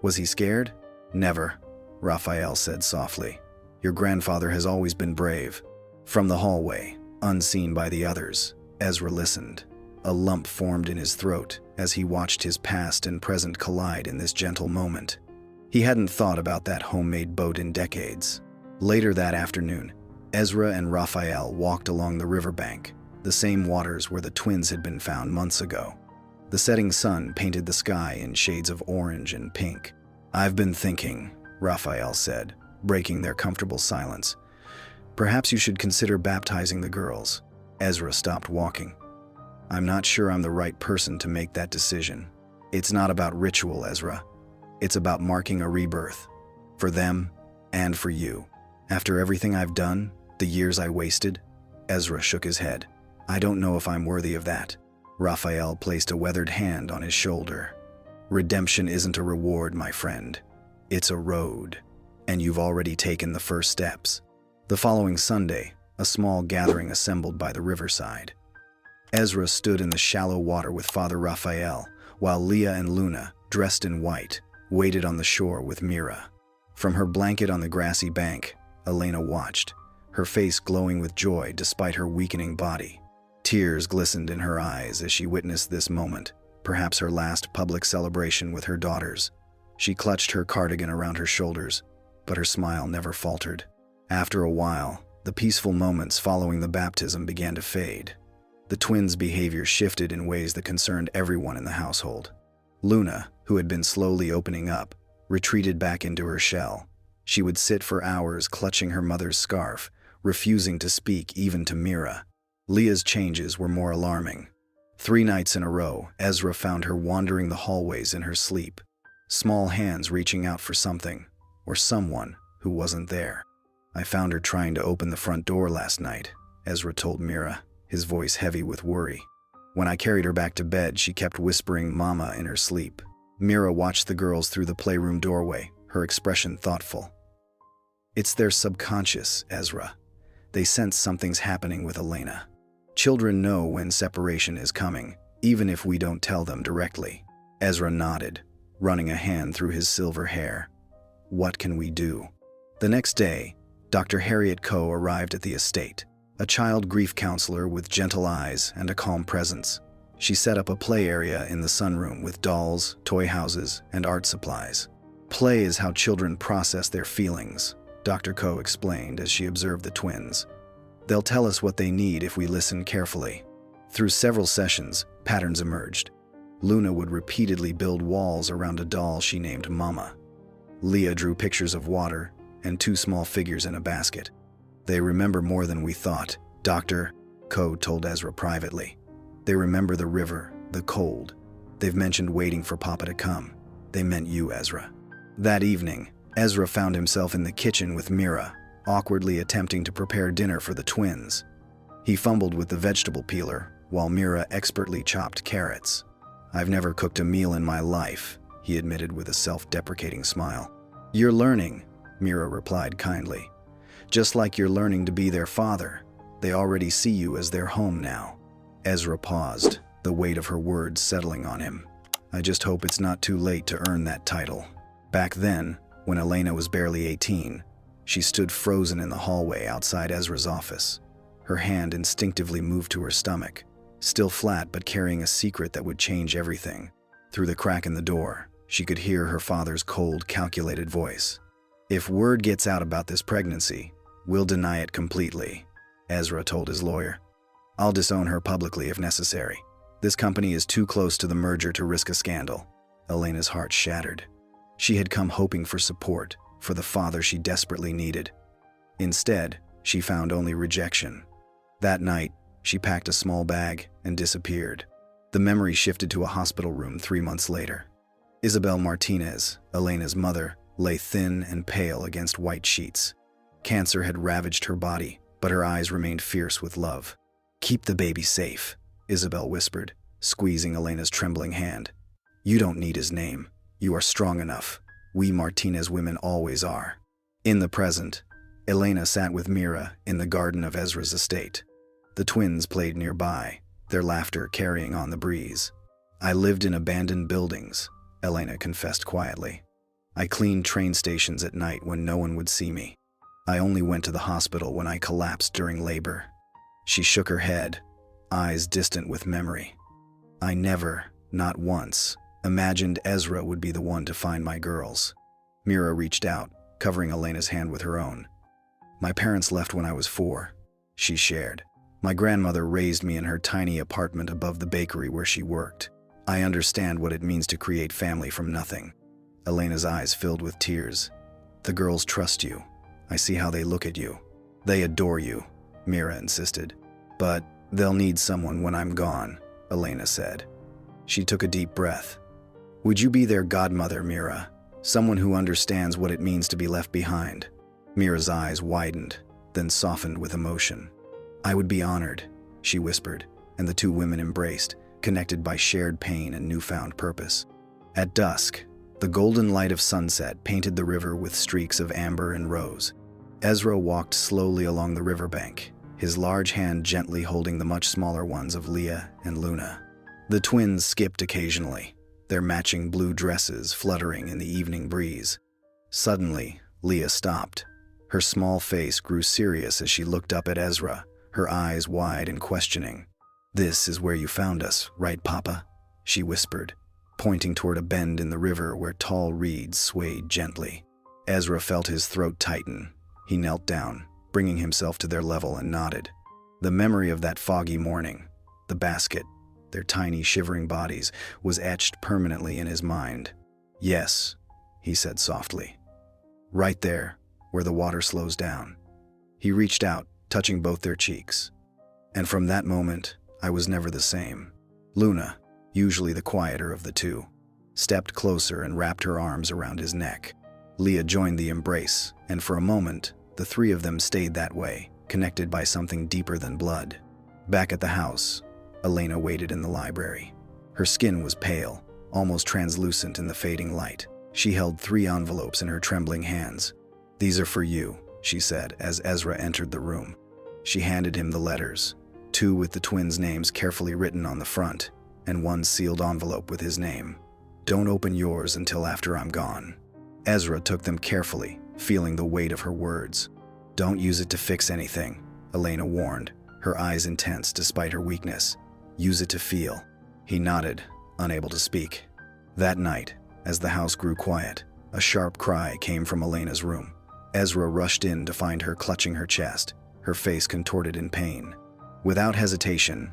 "Was he scared?" "Never," Raphael said softly. "Your grandfather has always been brave." From the hallway, unseen by the others, Ezra listened. A lump formed in his throat as he watched his past and present collide in this gentle moment. He hadn't thought about that homemade boat in decades. Later that afternoon, Ezra and Raphael walked along the riverbank, the same waters where the twins had been found months ago. The setting sun painted the sky in shades of orange and pink. "I've been thinking," Raphael said, breaking their comfortable silence. "Perhaps you should consider baptizing the girls." Ezra stopped walking. "I'm not sure I'm the right person to make that decision. It's not about ritual, Ezra. It's about marking a rebirth. For them, and for you. After everything I've done, The years I wasted? Ezra shook his head. I don't know if I'm worthy of that. Raphael placed a weathered hand on his shoulder. Redemption isn't a reward, my friend. It's a road. And you've already taken the first steps. The following Sunday, a small gathering assembled by the riverside. Ezra stood in the shallow water with Father Raphael, while Leah and Luna, dressed in white, waited on the shore with Mira. From her blanket on the grassy bank, Elena watched, her face glowing with joy despite her weakening body. Tears glistened in her eyes as she witnessed this moment, perhaps her last public celebration with her daughters. She clutched her cardigan around her shoulders, but her smile never faltered. After a while, the peaceful moments following the baptism began to fade. The twins' behavior shifted in ways that concerned everyone in the household. Luna, who had been slowly opening up, retreated back into her shell. She would sit for hours clutching her mother's scarf, refusing to speak even to Mira. Leah's changes were more alarming. 3 nights in a row, Ezra found her wandering the hallways in her sleep, small hands reaching out for something, or someone who wasn't there. I found her trying to open the front door last night, Ezra told Mira, his voice heavy with worry. When I carried her back to bed, she kept whispering "Mama" in her sleep. Mira watched the girls through the playroom doorway, her expression thoughtful. It's their subconscious, Ezra. They sense something's happening with Elena. Children know when separation is coming, even if we don't tell them directly. Ezra nodded, running a hand through his silver hair. What can we do? The next day, Dr. Harriet Coe arrived at the estate, a child grief counselor with gentle eyes and a calm presence. She set up a play area in the sunroom with dolls, toy houses, and art supplies. Play is how children process their feelings, Dr. Coe explained as she observed the twins. They'll tell us what they need if we listen carefully. Through several sessions, patterns emerged. Luna would repeatedly build walls around a doll she named Mama. Leah drew pictures of water and 2 small figures in a basket. They remember more than we thought, Dr. Coe told Ezra privately. They remember the river, the cold. They've mentioned waiting for Papa to come. They meant you, Ezra. That evening, Ezra found himself in the kitchen with Mira, awkwardly attempting to prepare dinner for the twins. He fumbled with the vegetable peeler, while Mira expertly chopped carrots. I've never cooked a meal in my life, he admitted with a self-deprecating smile. You're learning, Mira replied kindly. Just like you're learning to be their father. They already see you as their home now. Ezra paused, the weight of her words settling on him. I just hope it's not too late to earn that title. Back then, when Elena was barely 18, she stood frozen in the hallway outside Ezra's office. Her hand instinctively moved to her stomach, still flat but carrying a secret that would change everything. Through the crack in the door, she could hear her father's cold, calculated voice. If word gets out about this pregnancy, we'll deny it completely, Ezra told his lawyer. I'll disown her publicly if necessary. This company is too close to the merger to risk a scandal. Elena's heart shattered. She had come hoping for support, for the father she desperately needed. Instead, she found only rejection. That night, she packed a small bag and disappeared. The memory shifted to a hospital room 3 months later. Isabel Martinez, Elena's mother, lay thin and pale against white sheets. Cancer had ravaged her body, but her eyes remained fierce with love. Keep the baby safe, Isabel whispered, squeezing Elena's trembling hand. You don't need his name. You are strong enough. We Martinez women always are. In the present, Elena sat with Mira in the garden of Ezra's estate. The twins played nearby, their laughter carrying on the breeze. I lived in abandoned buildings, Elena confessed quietly. I cleaned train stations at night when no one would see me. I only went to the hospital when I collapsed during labor. She shook her head, eyes distant with memory. I never, not once, imagined Ezra would be the one to find my girls. Mira reached out, covering Elena's hand with her own. My parents left when I was 4, she shared. My grandmother raised me in her tiny apartment above the bakery where she worked. I understand what it means to create family from nothing. Elena's eyes filled with tears. The girls trust you. I see how they look at you. They adore you, Mira insisted. But they'll need someone when I'm gone, Elena said. She took a deep breath. Would you be their godmother, Mira? Someone who understands what it means to be left behind? Mira's eyes widened. then softened with emotion. "I would be honored," she whispered, and the two women embraced, connected by shared pain and newfound purpose. At dusk, the golden light of sunset painted the river with streaks of amber and rose. Ezra walked slowly along the riverbank, his large hand gently holding the much smaller ones of Leah and Luna. The twins skipped occasionally, their matching blue dresses fluttering in the evening breeze. Suddenly, Leah stopped. Her small face grew serious as she looked up at Ezra, her eyes wide and questioning. "This is where you found us, right, Papa?" she whispered, pointing toward a bend in the river where tall reeds swayed gently. Ezra felt his throat tighten. He knelt down, bringing himself to their level, and nodded. The memory of that foggy morning, the basket, their tiny shivering bodies, was etched permanently in his mind. "Yes," he said softly. "Right there, where the water slows down." He reached out, touching both their cheeks. And from that moment, I was never the same. Luna, usually the quieter of the two, stepped closer and wrapped her arms around his neck. Leah joined the embrace, and for a moment, the three of them stayed that way, connected by something deeper than blood. Back at the house, Elena waited in the library. Her skin was pale, almost translucent in the fading light. She held 3 envelopes in her trembling hands. "These are for you," she said as Ezra entered the room. She handed him the letters, 2 with the twins' names carefully written on the front, and 1 sealed envelope with his name. "Don't open yours until after I'm gone." Ezra took them carefully, feeling the weight of her words. "Don't use it to fix anything," Elena warned, her eyes intense despite her weakness. "Use it to feel." He nodded, unable to speak. That night, as the house grew quiet, a sharp cry came from Elena's room. Ezra rushed in to find her clutching her chest, her face contorted in pain. Without hesitation,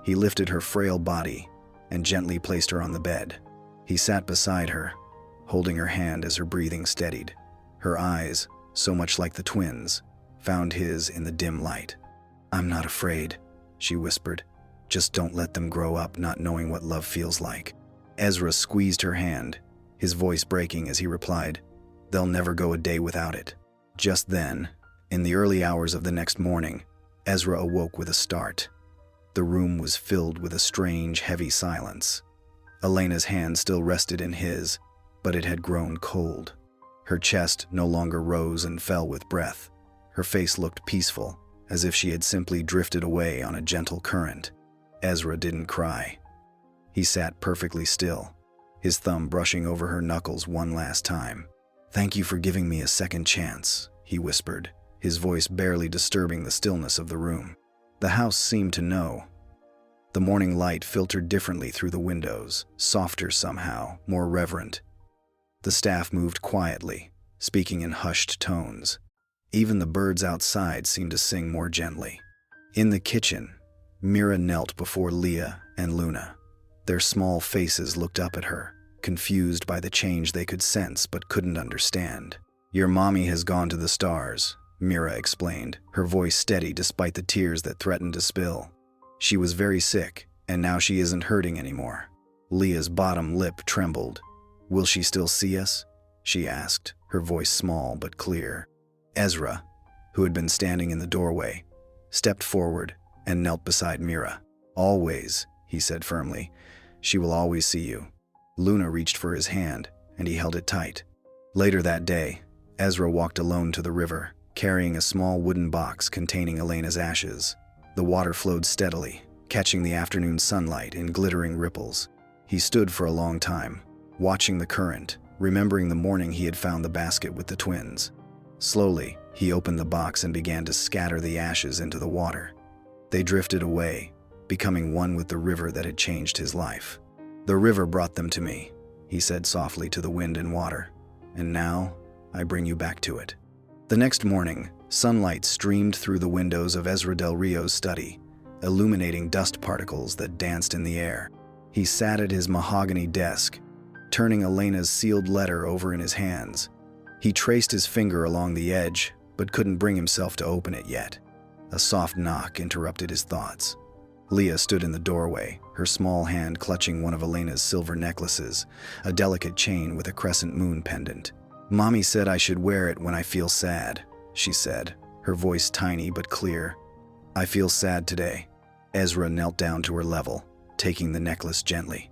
he lifted her frail body and gently placed her on the bed. He sat beside her, holding her hand as her breathing steadied. Her eyes, so much like the twins, found his in the dim light. "I'm not afraid," she whispered. "Just don't let them grow up not knowing what love feels like." Ezra squeezed her hand, his voice breaking as he replied, "They'll never go a day without it." Just then, in the early hours of the next morning, Ezra awoke with a start. The room was filled with a strange, heavy silence. Elena's hand still rested in his, but it had grown cold. Her chest no longer rose and fell with breath. Her face looked peaceful, as if she had simply drifted away on a gentle current. Ezra didn't cry. He sat perfectly still, his thumb brushing over her knuckles one last time. "Thank you for giving me a second chance," he whispered, his voice barely disturbing the stillness of the room. The house seemed to know. The morning light filtered differently through the windows, softer somehow, more reverent. The staff moved quietly, speaking in hushed tones. Even the birds outside seemed to sing more gently. In the kitchen, Mira knelt before Leah and Luna. Their small faces looked up at her, confused by the change they could sense but couldn't understand. "Your mommy has gone to the stars," Mira explained, her voice steady despite the tears that threatened to spill. "She was very sick, and now she isn't hurting anymore." Leah's bottom lip trembled. "Will she still see us?" she asked, her voice small but clear. Ezra, who had been standing in the doorway, stepped forward and knelt beside Mira. "Always," he said firmly. "She will always see you." Luna reached for his hand, and he held it tight. Later that day, Ezra walked alone to the river, carrying a small wooden box containing Elena's ashes. The water flowed steadily, catching the afternoon sunlight in glittering ripples. He stood for a long time, watching the current, remembering the morning he had found the basket with the twins. Slowly, he opened the box and began to scatter the ashes into the water. They drifted away, becoming one with the river that had changed his life. "The river brought them to me," he said softly to the wind and water, "and now I bring you back to it." The next morning, sunlight streamed through the windows of Ezra Del Rio's study, illuminating dust particles that danced in the air. He sat at his mahogany desk, turning Elena's sealed letter over in his hands. He traced his finger along the edge, but couldn't bring himself to open it yet. A soft knock interrupted his thoughts. Leah stood in the doorway, her small hand clutching one of Elena's silver necklaces, a delicate chain with a crescent moon pendant. "Mommy said I should wear it when I feel sad," she said, her voice tiny but clear. "I feel sad today." Ezra knelt down to her level, taking the necklace gently.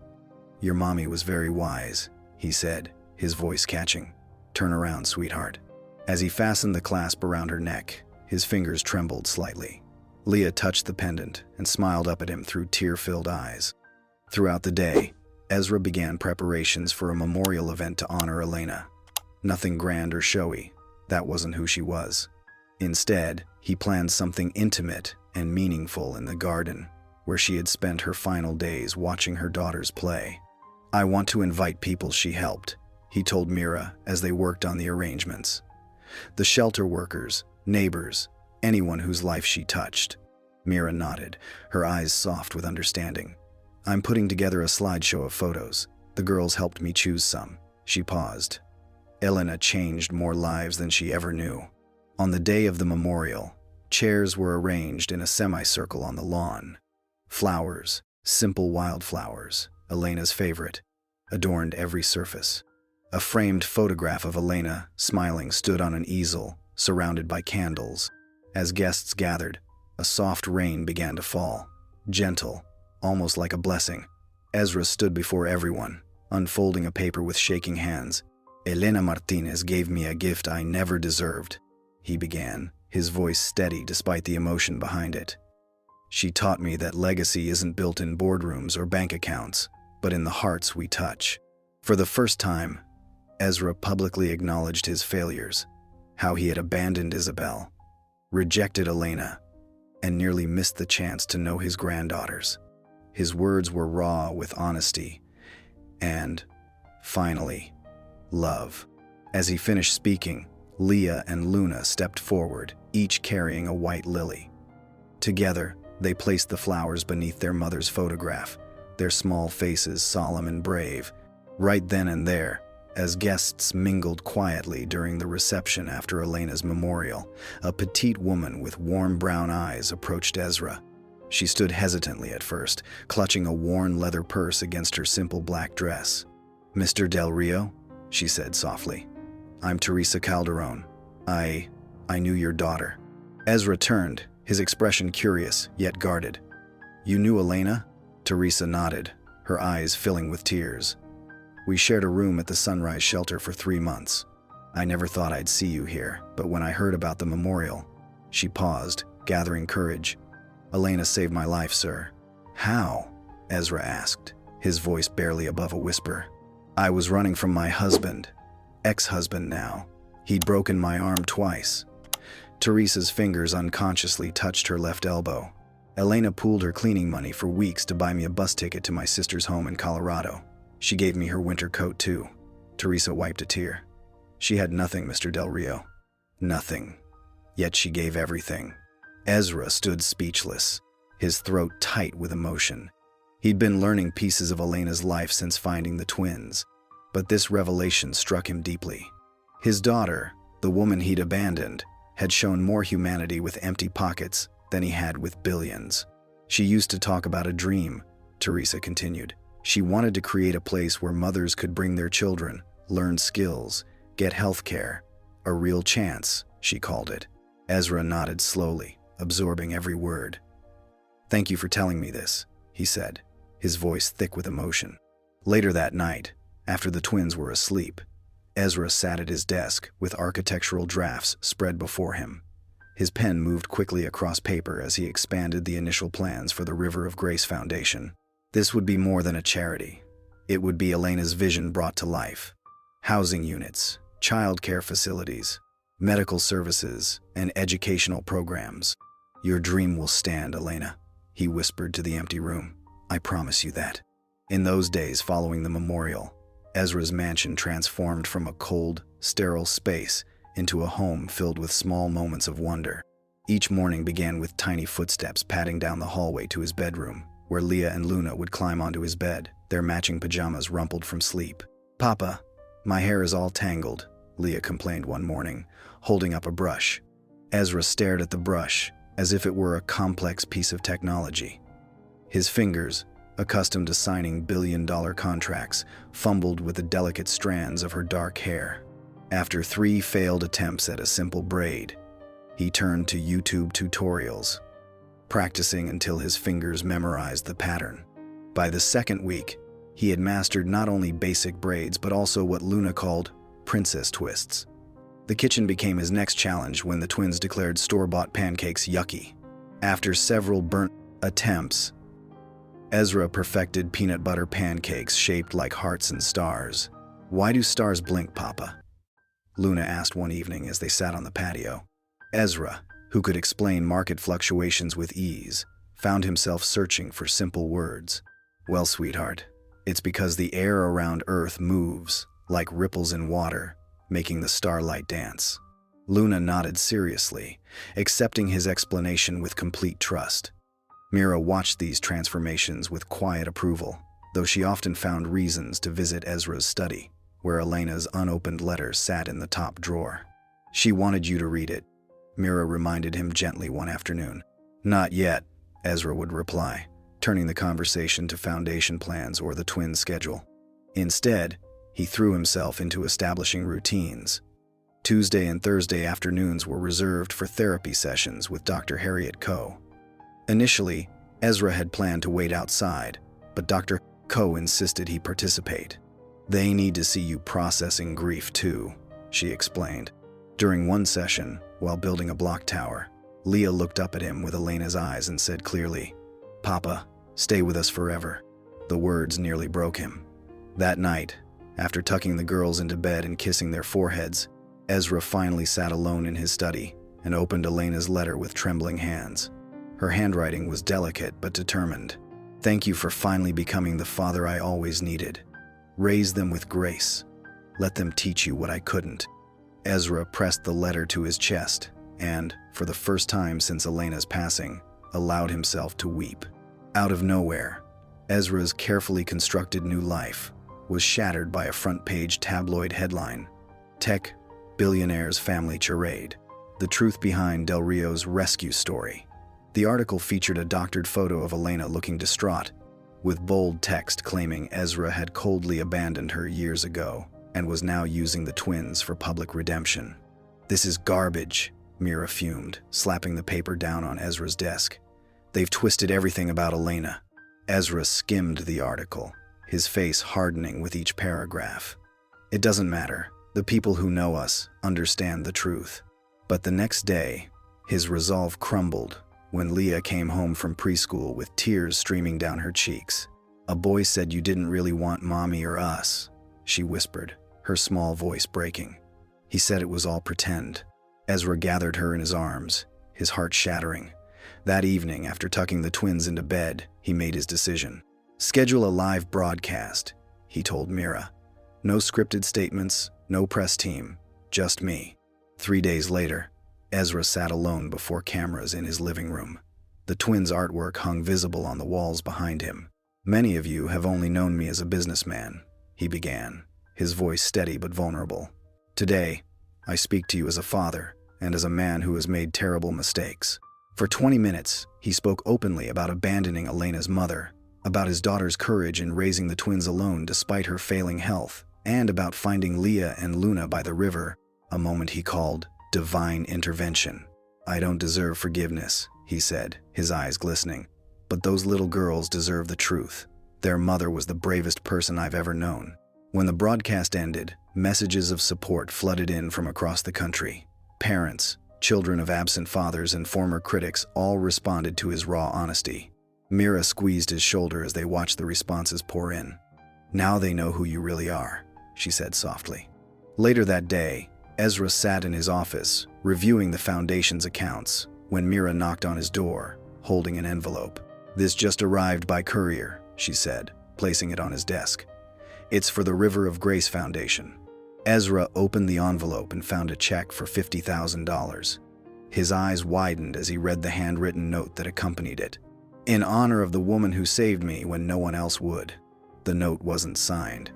"Your mommy was very wise," he said, his voice catching. "Turn around, sweetheart." As he fastened the clasp around her neck, his fingers trembled slightly. Leah touched the pendant and smiled up at him through tear-filled eyes. Throughout the day, Ezra began preparations for a memorial event to honor Elena. Nothing grand or showy. That wasn't who she was. Instead, he planned something intimate and meaningful in the garden, where she had spent her final days watching her daughters play. "I want to invite people she helped," he told Mira as they worked on the arrangements. "The shelter workers, neighbors, anyone whose life she touched." Mira nodded, her eyes soft with understanding. "I'm putting together a slideshow of photos. The girls helped me choose some." She paused. Elena changed more lives than she ever knew. On the day of the memorial, chairs were arranged in a semicircle on the lawn. Flowers, simple wildflowers, Elena's favorite, adorned every surface. A framed photograph of Elena, smiling, stood on an easel, surrounded by candles. As guests gathered, a soft rain began to fall, gentle, almost like a blessing. Ezra stood before everyone, unfolding a paper with shaking hands. "Elena Martinez gave me a gift I never deserved," he began, his voice steady despite the emotion behind it. "She taught me that legacy isn't built in boardrooms or bank accounts, but in the hearts we touch." For the first time, Ezra publicly acknowledged his failures, how he had abandoned Isabel, rejected Elena, and nearly missed the chance to know his granddaughters. His words were raw with honesty and, finally, love. As he finished speaking, Leah and Luna stepped forward, each carrying a white lily. Together, they placed the flowers beneath their mother's photograph, their small faces solemn and brave. Right then and there, as guests mingled quietly during the reception after Elena's memorial, a petite woman with warm brown eyes approached Ezra. She stood hesitantly at first, clutching a worn leather purse against her simple black dress. "Mr. Del Rio," she said softly. "I'm Teresa Calderon. I knew your daughter." Ezra turned, his expression curious, yet guarded. "You knew Elena?" Teresa nodded, her eyes filling with tears. "We shared a room at the Sunrise Shelter for 3 months. I never thought I'd see you here, but when I heard about the memorial..." She paused, gathering courage. "Elena saved my life, sir." "How?" Ezra asked, his voice barely above a whisper. "I was running from my husband, ex-husband now. He'd broken my arm twice." Teresa's fingers unconsciously touched her left elbow. "Elena pooled her cleaning money for weeks to buy me a bus ticket to my sister's home in Colorado. She gave me her winter coat too." Teresa wiped a tear. "She had nothing, Mr. Del Rio. Nothing. Yet she gave everything." Ezra stood speechless, his throat tight with emotion. He'd been learning pieces of Elena's life since finding the twins, but this revelation struck him deeply. His daughter, the woman he'd abandoned, had shown more humanity with empty pockets than he had with billions. "She used to talk about a dream," Teresa continued. "She wanted to create a place where mothers could bring their children, learn skills, get health care. A real chance, she called it." Ezra nodded slowly, absorbing every word. "Thank you for telling me this," he said, his voice thick with emotion. Later that night, after the twins were asleep, Ezra sat at his desk with architectural drafts spread before him. His pen moved quickly across paper as he expanded the initial plans for the River of Grace Foundation. This would be more than a charity. It would be Elena's vision brought to life. Housing units, childcare facilities, medical services, and educational programs. "Your dream will stand, Elena," he whispered to the empty room. "I promise you that." In those days following the memorial, Ezra's mansion transformed from a cold, sterile space into a home filled with small moments of wonder. Each morning began with tiny footsteps padding down the hallway to his bedroom, where Leah and Luna would climb onto his bed, their matching pajamas rumpled from sleep. "Papa, my hair is all tangled," Leah complained one morning, holding up a brush. Ezra stared at the brush as if it were a complex piece of technology. His fingers, accustomed to signing billion-dollar contracts, fumbled with the delicate strands of her dark hair. After 3 failed attempts at a simple braid, he turned to YouTube tutorials, practicing until his fingers memorized the pattern. By the second week, he had mastered not only basic braids but also what Luna called princess twists. The kitchen became his next challenge when the twins declared store-bought pancakes yucky. After several burnt attempts, Ezra perfected peanut butter pancakes shaped like hearts and stars. "Why do stars blink, Papa?" Luna asked one evening as they sat on the patio. Ezra, who could explain market fluctuations with ease, found himself searching for simple words. "Well, sweetheart, it's because the air around Earth moves, like ripples in water, making the starlight dance." Luna nodded seriously, accepting his explanation with complete trust. Mira watched these transformations with quiet approval, though she often found reasons to visit Ezra's study, where Elena's unopened letter sat in the top drawer. "She wanted you to read it," Mira reminded him gently one afternoon. "Not yet," Ezra would reply, turning the conversation to foundation plans or the twins' schedule. Instead, he threw himself into establishing routines. Tuesday and Thursday afternoons were reserved for therapy sessions with Dr. Harriet Coe. Initially, Ezra had planned to wait outside, but Dr. Coe insisted he participate. "They need to see you processing grief too," she explained. During one session, while building a block tower, Leah looked up at him with Elena's eyes and said clearly, "Papa, stay with us forever." The words nearly broke him. That night, after tucking the girls into bed and kissing their foreheads, Ezra finally sat alone in his study and opened Elena's letter with trembling hands. Her handwriting was delicate but determined. "Thank you for finally becoming the father I always needed. Raise them with grace. Let them teach you what I couldn't." Ezra pressed the letter to his chest and, for the first time since Elena's passing, allowed himself to weep. Out of nowhere, Ezra's carefully constructed new life was shattered by a front-page tabloid headline: "Tech Billionaire's Family Charade. The Truth Behind Del Rio's Rescue Story." The article featured a doctored photo of Elena looking distraught, with bold text claiming Ezra had coldly abandoned her years ago and was now using the twins for public redemption. "This is garbage," Mira fumed, slapping the paper down on Ezra's desk. "They've twisted everything about Elena." Ezra skimmed the article, his face hardening with each paragraph. "It doesn't matter. The people who know us understand the truth." But the next day, his resolve crumbled when Leah came home from preschool with tears streaming down her cheeks. "A boy said you didn't really want Mommy or us," she whispered, her small voice breaking. "He said it was all pretend." Ezra gathered her in his arms, his heart shattering. That evening, after tucking the twins into bed, he made his decision. "Schedule a live broadcast," he told Mira. "No scripted statements, no press team, just me." 3 days later, Ezra sat alone before cameras in his living room. The twins' artwork hung visible on the walls behind him. "Many of you have only known me as a businessman," he began, his voice steady but vulnerable. "Today, I speak to you as a father and as a man who has made terrible mistakes." For 20 minutes, he spoke openly about abandoning Elena's mother, about his daughter's courage in raising the twins alone despite her failing health, and about finding Leah and Luna by the river, a moment he called divine intervention. "I don't deserve forgiveness," he said, his eyes glistening, "but those little girls deserve the truth. Their mother was the bravest person I've ever known." When the broadcast ended, messages of support flooded in from across the country. Parents, children of absent fathers, and former critics all responded to his raw honesty. Mira squeezed his shoulder as they watched the responses pour in. "Now they know who you really are," she said softly. Later that day, Ezra sat in his office, reviewing the foundation's accounts, when Mira knocked on his door, holding an envelope. "This just arrived by courier," she said, placing it on his desk. "It's for the River of Grace Foundation." Ezra opened the envelope and found a check for $50,000. His eyes widened as he read the handwritten note that accompanied it. "In honor of the woman who saved me when no one else would." The note wasn't signed.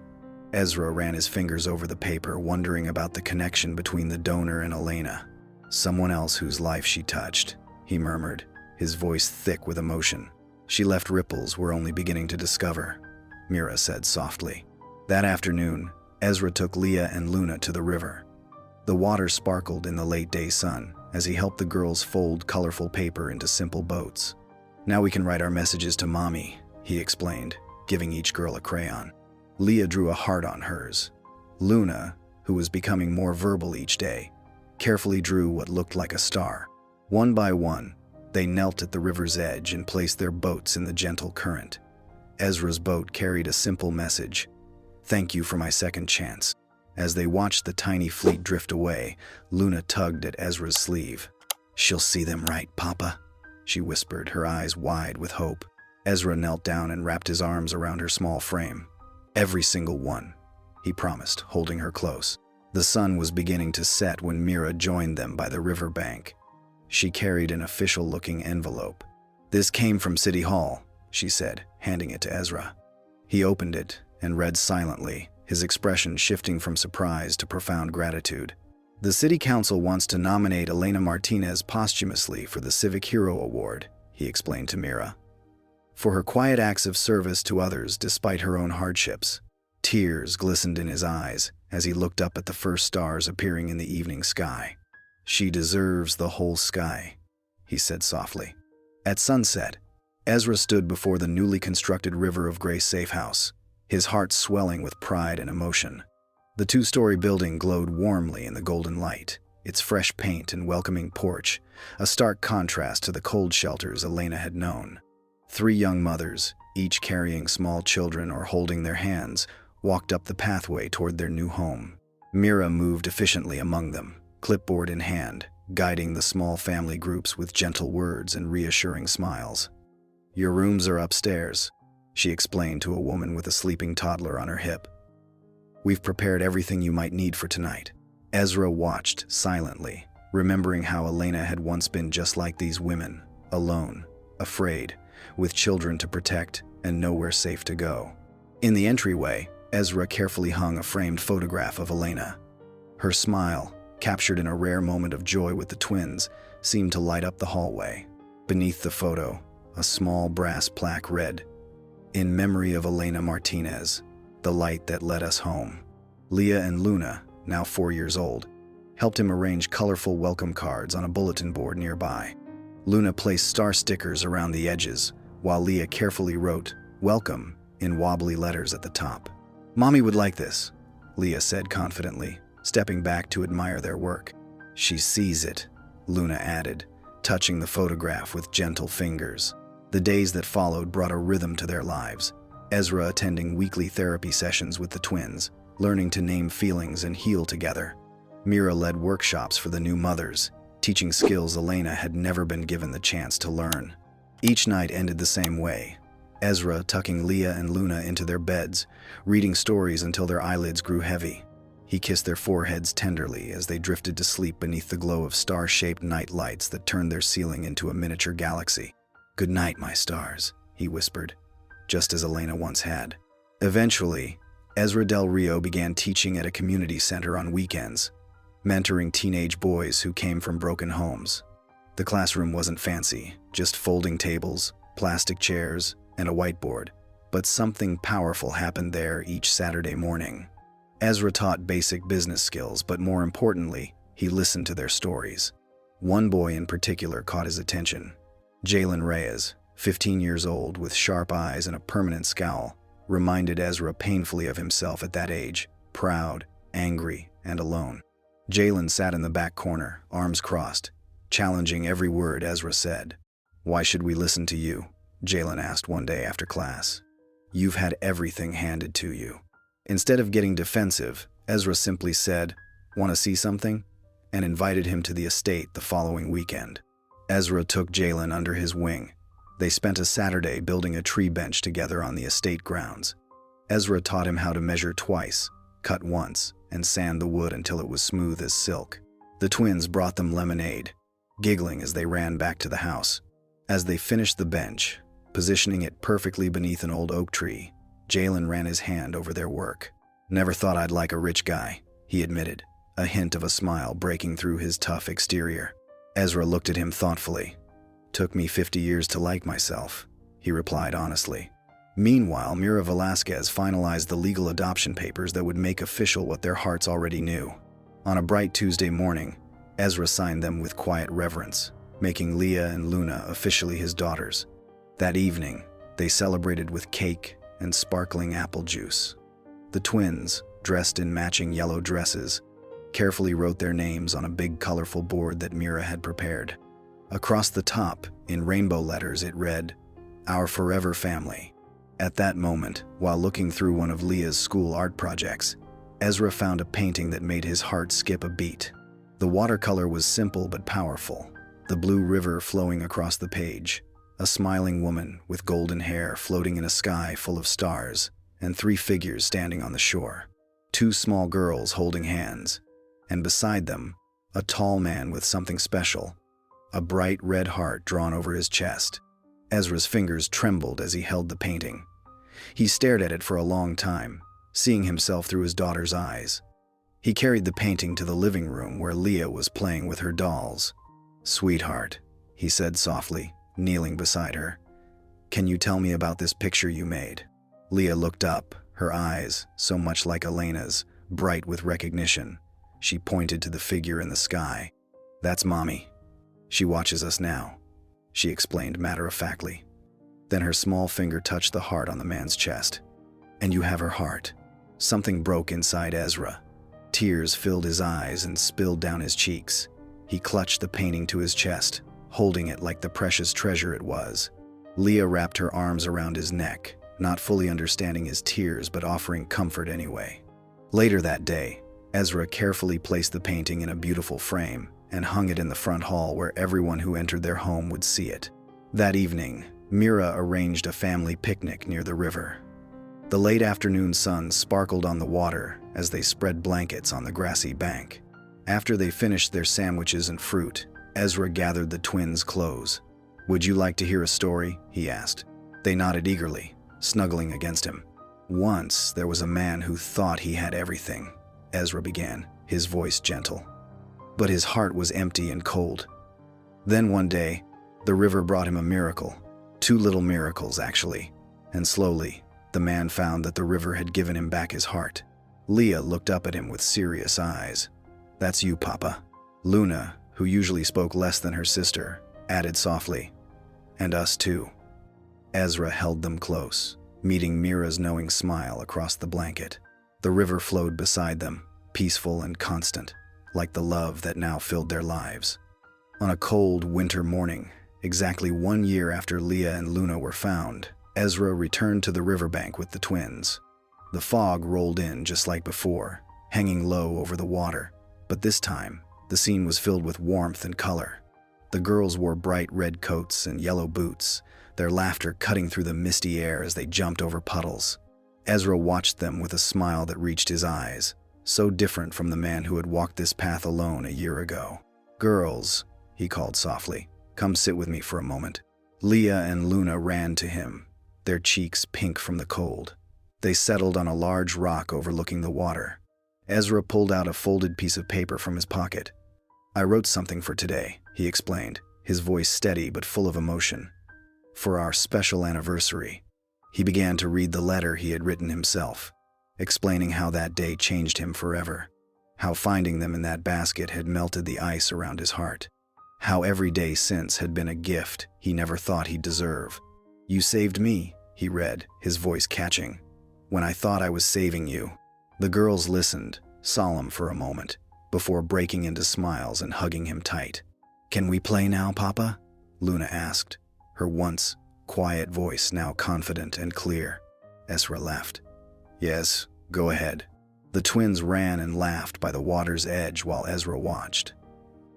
Ezra ran his fingers over the paper, wondering about the connection between the donor and Elena. "Someone else whose life she touched," he murmured, his voice thick with emotion. "She left ripples we're only beginning to discover," Mira said softly. That afternoon, Ezra took Leah and Luna to the river. The water sparkled in the late-day sun, as he helped the girls fold colorful paper into simple boats. "Now we can write our messages to Mommy," he explained, giving each girl a crayon. Leah drew a heart on hers. Luna, who was becoming more verbal each day, carefully drew what looked like a star. One by one, they knelt at the river's edge and placed their boats in the gentle current. Ezra's boat carried a simple message: "Thank you for my second chance." As they watched the tiny fleet drift away, Luna tugged at Ezra's sleeve. "She'll see them right, Papa," she whispered, her eyes wide with hope. Ezra knelt down and wrapped his arms around her small frame. "Every single one," he promised, holding her close. The sun was beginning to set when Mira joined them by the river bank. She carried an official-looking envelope. "This came from City Hall," she said, handing it to Ezra. He opened it and read silently, his expression shifting from surprise to profound gratitude. "The City Council wants to nominate Elena Martinez posthumously for the Civic Hero Award," he explained to Mira, "for her quiet acts of service to others despite her own hardships." Tears glistened in his eyes as he looked up at the first stars appearing in the evening sky. "She deserves the whole sky," he said softly. At sunset, Ezra stood before the newly constructed River of Grace safe house, his heart swelling with pride and emotion. The two-story building glowed warmly in the golden light, its fresh paint and welcoming porch a stark contrast to the cold shelters Elena had known. 3 young mothers, each carrying small children or holding their hands, walked up the pathway toward their new home. Mira moved efficiently among them, clipboard in hand, guiding the small family groups with gentle words and reassuring smiles. "Your rooms are upstairs," she explained to a woman with a sleeping toddler on her hip. "We've prepared everything you might need for tonight." Ezra watched silently, remembering how Elena had once been just like these women, alone, afraid, with children to protect and nowhere safe to go. In the entryway, Ezra carefully hung a framed photograph of Elena. Her smile, captured in a rare moment of joy with the twins, seemed to light up the hallway. Beneath the photo, a small brass plaque read, "In memory of Elena Martinez, the light that led us home." Leah and Luna, now 4 years old, helped him arrange colorful welcome cards on a bulletin board nearby. Luna placed star stickers around the edges, while Leah carefully wrote, "Welcome," in wobbly letters at the top. "Mommy would like this," Leah said confidently, stepping back to admire their work. "She sees it," Luna added, touching the photograph with gentle fingers. The days that followed brought a rhythm to their lives, Ezra attending weekly therapy sessions with the twins, learning to name feelings and heal together. Mira led workshops for the new mothers, teaching skills Elena had never been given the chance to learn. Each night ended the same way, Ezra tucking Leah and Luna into their beds, reading stories until their eyelids grew heavy. He kissed their foreheads tenderly as they drifted to sleep beneath the glow of star-shaped night lights that turned their ceiling into a miniature galaxy. "Good night, my stars," he whispered, just as Elena once had. Eventually, Ezra Del Rio began teaching at a community center on weekends, mentoring teenage boys who came from broken homes. The classroom wasn't fancy, just folding tables, plastic chairs, and a whiteboard, but something powerful happened there each Saturday morning. Ezra taught basic business skills, but more importantly, he listened to their stories. One boy in particular caught his attention. Jalen Reyes, 15 years old with sharp eyes and a permanent scowl, reminded Ezra painfully of himself at that age, proud, angry, and alone. Jalen sat in the back corner, arms crossed, challenging every word Ezra said. "Why should we listen to you?" Jalen asked one day after class. "You've had everything handed to you." Instead of getting defensive, Ezra simply said, "Want to see something?" and invited him to the estate the following weekend. Ezra took Jalen under his wing. They spent a Saturday building a tree bench together on the estate grounds. Ezra taught him how to measure twice, cut once, and sand the wood until it was smooth as silk. The twins brought them lemonade, giggling as they ran back to the house. As they finished the bench, positioning it perfectly beneath an old oak tree, Jalen ran his hand over their work. "Never thought I'd like a rich guy," he admitted, a hint of a smile breaking through his tough exterior. Ezra looked at him thoughtfully. "Took me 50 years to like myself," he replied honestly. Meanwhile, Mira Velasquez finalized the legal adoption papers that would make official what their hearts already knew. On a bright Tuesday morning, Ezra signed them with quiet reverence, making Leah and Luna officially his daughters. That evening, they celebrated with cake and sparkling apple juice. The twins, dressed in matching yellow dresses, carefully wrote their names on a big colorful board that Mira had prepared. Across the top, in rainbow letters, it read, "Our forever family." At that moment, while looking through one of Leah's school art projects, Ezra found a painting that made his heart skip a beat. The watercolor was simple but powerful, the blue river flowing across the page, a smiling woman with golden hair floating in a sky full of stars, and 3 figures standing on the shore. 2 small girls holding hands, and beside them, a tall man with something special, a bright red heart drawn over his chest. Ezra's fingers trembled as he held the painting. He stared at it for a long time, seeing himself through his daughter's eyes. He carried the painting to the living room where Leah was playing with her dolls. "Sweetheart," he said softly, kneeling beside her, "can you tell me about this picture you made?" Leah looked up, her eyes, so much like Elena's, bright with recognition. She pointed to the figure in the sky. "That's Mommy. She watches us now," she explained matter-of-factly. Then her small finger touched the heart on the man's chest. "And you have her heart." Something broke inside Ezra. Tears filled his eyes and spilled down his cheeks. He clutched the painting to his chest, holding it like the precious treasure it was. Leah wrapped her arms around his neck, not fully understanding his tears but offering comfort anyway. Later that day, Ezra carefully placed the painting in a beautiful frame and hung it in the front hall where everyone who entered their home would see it. That evening, Mira arranged a family picnic near the river. The late afternoon sun sparkled on the water as they spread blankets on the grassy bank. After they finished their sandwiches and fruit, Ezra gathered the twins close. "Would you like to hear a story?" he asked. They nodded eagerly, snuggling against him. "Once there was a man who thought he had everything," Ezra began, his voice gentle. "But his heart was empty and cold. Then one day, the river brought him a miracle. 2 little miracles, actually. And slowly, the man found that the river had given him back his heart." Leah looked up at him with serious eyes. "That's you, Papa." Luna, who usually spoke less than her sister, added softly, "And us too." Ezra held them close, meeting Mira's knowing smile across the blanket. The river flowed beside them, peaceful and constant, like the love that now filled their lives. On a cold winter morning, exactly 1 year after Leah and Luna were found, Ezra returned to the riverbank with the twins. The fog rolled in just like before, hanging low over the water, but this time, the scene was filled with warmth and color. The girls wore bright red coats and yellow boots, their laughter cutting through the misty air as they jumped over puddles. Ezra watched them with a smile that reached his eyes, so different from the man who had walked this path alone a year ago. "Girls," he called softly, "come sit with me for a moment." Leah and Luna ran to him, their cheeks pink from the cold. They settled on a large rock overlooking the water. Ezra pulled out a folded piece of paper from his pocket. "I wrote something for today," he explained, his voice steady but full of emotion. "For our special anniversary." He began to read the letter he had written himself, explaining how that day changed him forever, how finding them in that basket had melted the ice around his heart, how every day since had been a gift he never thought he'd deserve. "You saved me," he read, his voice catching, "when I thought I was saving you." The girls listened, solemn for a moment, before breaking into smiles and hugging him tight. "Can we play now, Papa?" Luna asked, her once quiet voice now confident and clear. Ezra laughed. "Yes, go ahead." The twins ran and laughed by the water's edge while Ezra watched.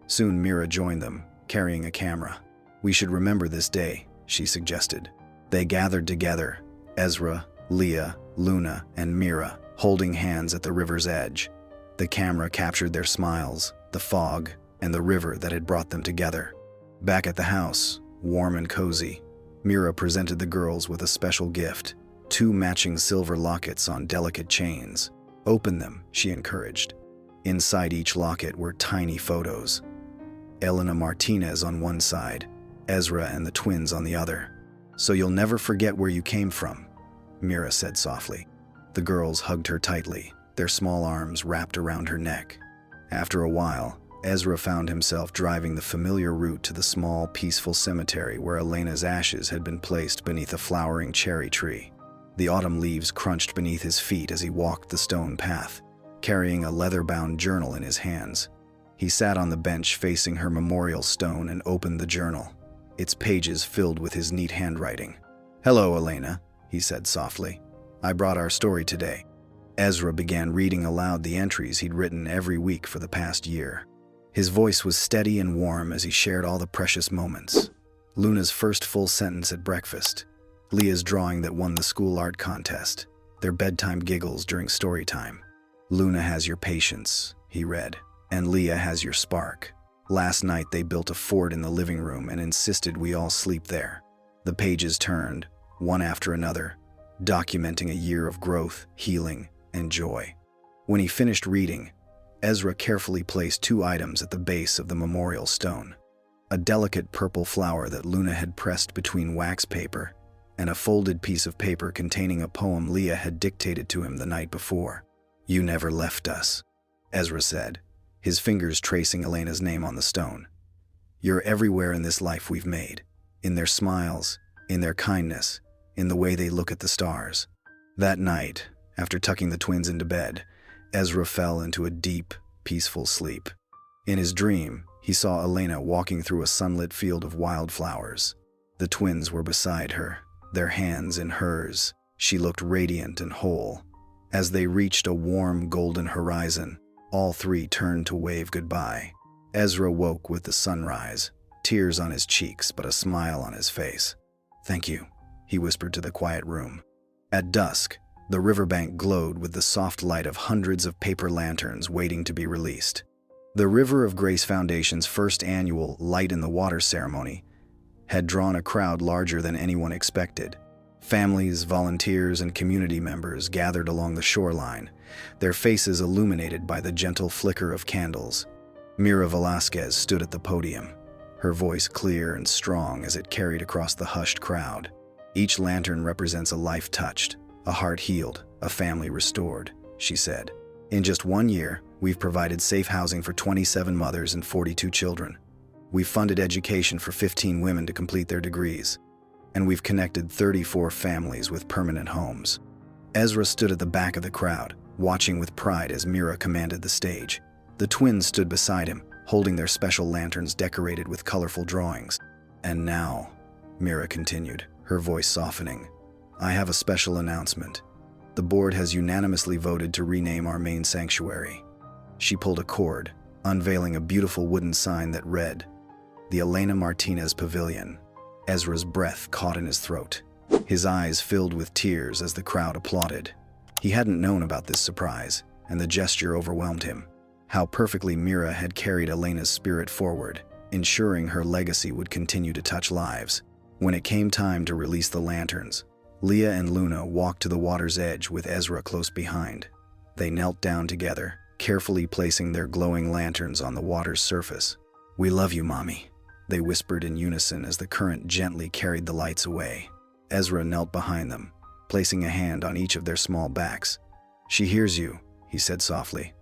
Soon Mira joined them, carrying a camera. "We should remember this day," she suggested. They gathered together, Ezra, Leah, Luna, and Mira, holding hands at the river's edge. The camera captured their smiles, the fog, and the river that had brought them together. Back at the house, warm and cozy, Mira presented the girls with a special gift, 2 matching silver lockets on delicate chains. "Open them," she encouraged. Inside each locket were tiny photos. Elena Martinez on one side, Ezra and the twins on the other. "So you'll never forget where you came from," Mira said softly. The girls hugged her tightly, their small arms wrapped around her neck. After a while, Ezra found himself driving the familiar route to the small, peaceful cemetery where Elena's ashes had been placed beneath a flowering cherry tree. The autumn leaves crunched beneath his feet as he walked the stone path, carrying a leather-bound journal in his hands. He sat on the bench facing her memorial stone and opened the journal, its pages filled with his neat handwriting. "Hello, Elena," he said softly. "I brought our story today." Ezra began reading aloud the entries he'd written every week for the past year. His voice was steady and warm as he shared all the precious moments. Luna's first full sentence at breakfast, Leah's drawing that won the school art contest, their bedtime giggles during story time. "Luna has your patience," he read, "and Leah has your spark. Last night they built a fort in the living room and insisted we all sleep there." The pages turned, one after another, documenting a year of growth, healing, and joy. When he finished reading, Ezra carefully placed 2 items at the base of the memorial stone: a delicate purple flower that Luna had pressed between wax paper, and a folded piece of paper containing a poem Leah had dictated to him the night before. "You never left us," Ezra said, his fingers tracing Elena's name on the stone. "You're everywhere in this life we've made, in their smiles, in their kindness, in the way they look at the stars." That night, after tucking the twins into bed, Ezra fell into a deep, peaceful sleep. In his dream, he saw Elena walking through a sunlit field of wildflowers. The twins were beside her, their hands in hers. She looked radiant and whole. As they reached a warm, golden horizon, all 3 turned to wave goodbye. Ezra woke with the sunrise, tears on his cheeks but a smile on his face. "Thank you," he whispered to the quiet room. At dusk, the riverbank glowed with the soft light of hundreds of paper lanterns waiting to be released. The River of Grace Foundation's first annual Light in the Water ceremony had drawn a crowd larger than anyone expected. Families, volunteers, and community members gathered along the shoreline, their faces illuminated by the gentle flicker of candles. Mira Velasquez stood at the podium, her voice clear and strong as it carried across the hushed crowd. "Each lantern represents a life touched, a heart healed, a family restored," she said. "In just 1 year, we've provided safe housing for 27 mothers and 42 children. We've funded education for 15 women to complete their degrees. And we've connected 34 families with permanent homes." Ezra stood at the back of the crowd, watching with pride as Mira commanded the stage. The twins stood beside him, holding their special lanterns decorated with colorful drawings. "And now," Mira continued, her voice softening, "I have a special announcement. The board has unanimously voted to rename our main sanctuary." She pulled a cord, unveiling a beautiful wooden sign that read, "The Elena Martinez Pavilion." Ezra's breath caught in his throat. His eyes filled with tears as the crowd applauded. He hadn't known about this surprise, and the gesture overwhelmed him. How perfectly Mira had carried Elena's spirit forward, ensuring her legacy would continue to touch lives. When it came time to release the lanterns, Leah and Luna walked to the water's edge with Ezra close behind. They knelt down together, carefully placing their glowing lanterns on the water's surface. "We love you, Mommy," they whispered in unison as the current gently carried the lights away. Ezra knelt behind them, placing a hand on each of their small backs. "She hears you," he said softly.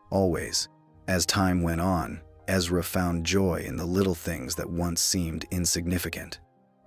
"Always." As time went on, Ezra found joy in the little things that once seemed insignificant.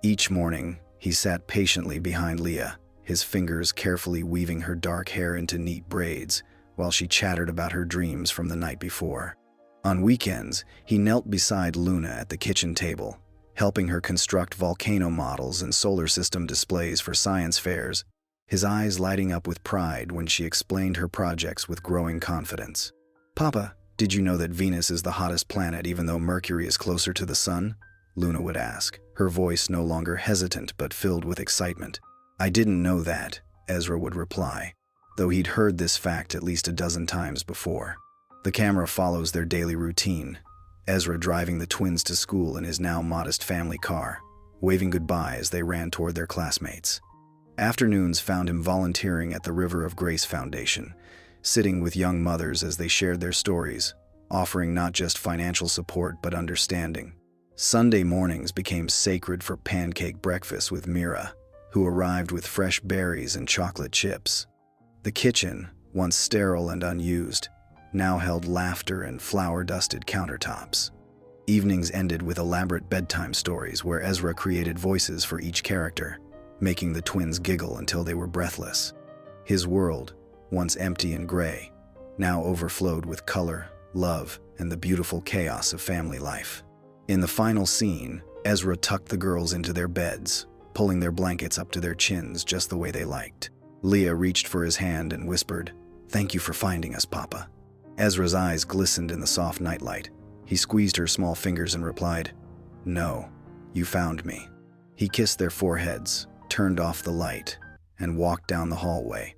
Each morning, he sat patiently behind Leah, his fingers carefully weaving her dark hair into neat braids, while she chattered about her dreams from the night before. On weekends, he knelt beside Luna at the kitchen table, helping her construct volcano models and solar system displays for science fairs, his eyes lighting up with pride when she explained her projects with growing confidence. "Papa, did you know that Venus is the hottest planet even though Mercury is closer to the sun?" Luna would ask, her voice no longer hesitant but filled with excitement. "I didn't know that," Ezra would reply, though he'd heard this fact at least a dozen times before. The camera follows their daily routine, Ezra driving the twins to school in his now modest family car, waving goodbye as they ran toward their classmates. Afternoons found him volunteering at the River of Grace Foundation, sitting with young mothers as they shared their stories, offering not just financial support but understanding. Sunday mornings became sacred for pancake breakfast with Mira, who arrived with fresh berries and chocolate chips. The kitchen, once sterile and unused, now held laughter and flour-dusted countertops. Evenings ended with elaborate bedtime stories where Ezra created voices for each character, making the twins giggle until they were breathless. His world, once empty and gray, now overflowed with color, love, and the beautiful chaos of family life. In the final scene, Ezra tucked the girls into their beds, pulling their blankets up to their chins just the way they liked. Leah reached for his hand and whispered, "Thank you for finding us, Papa." Ezra's eyes glistened in the soft nightlight. He squeezed her small fingers and replied, "No, you found me." He kissed their foreheads, turned off the light, and walked down the hallway,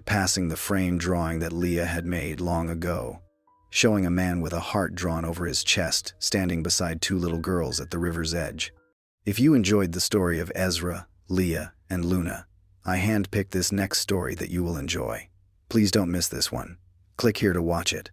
passing the framed drawing that Leah had made long ago, showing a man with a heart drawn over his chest standing beside two little girls at the river's edge. If you enjoyed the story of Ezra, Leah, and Luna, I handpicked this next story that you will enjoy. Please don't miss this one. Click here to watch it.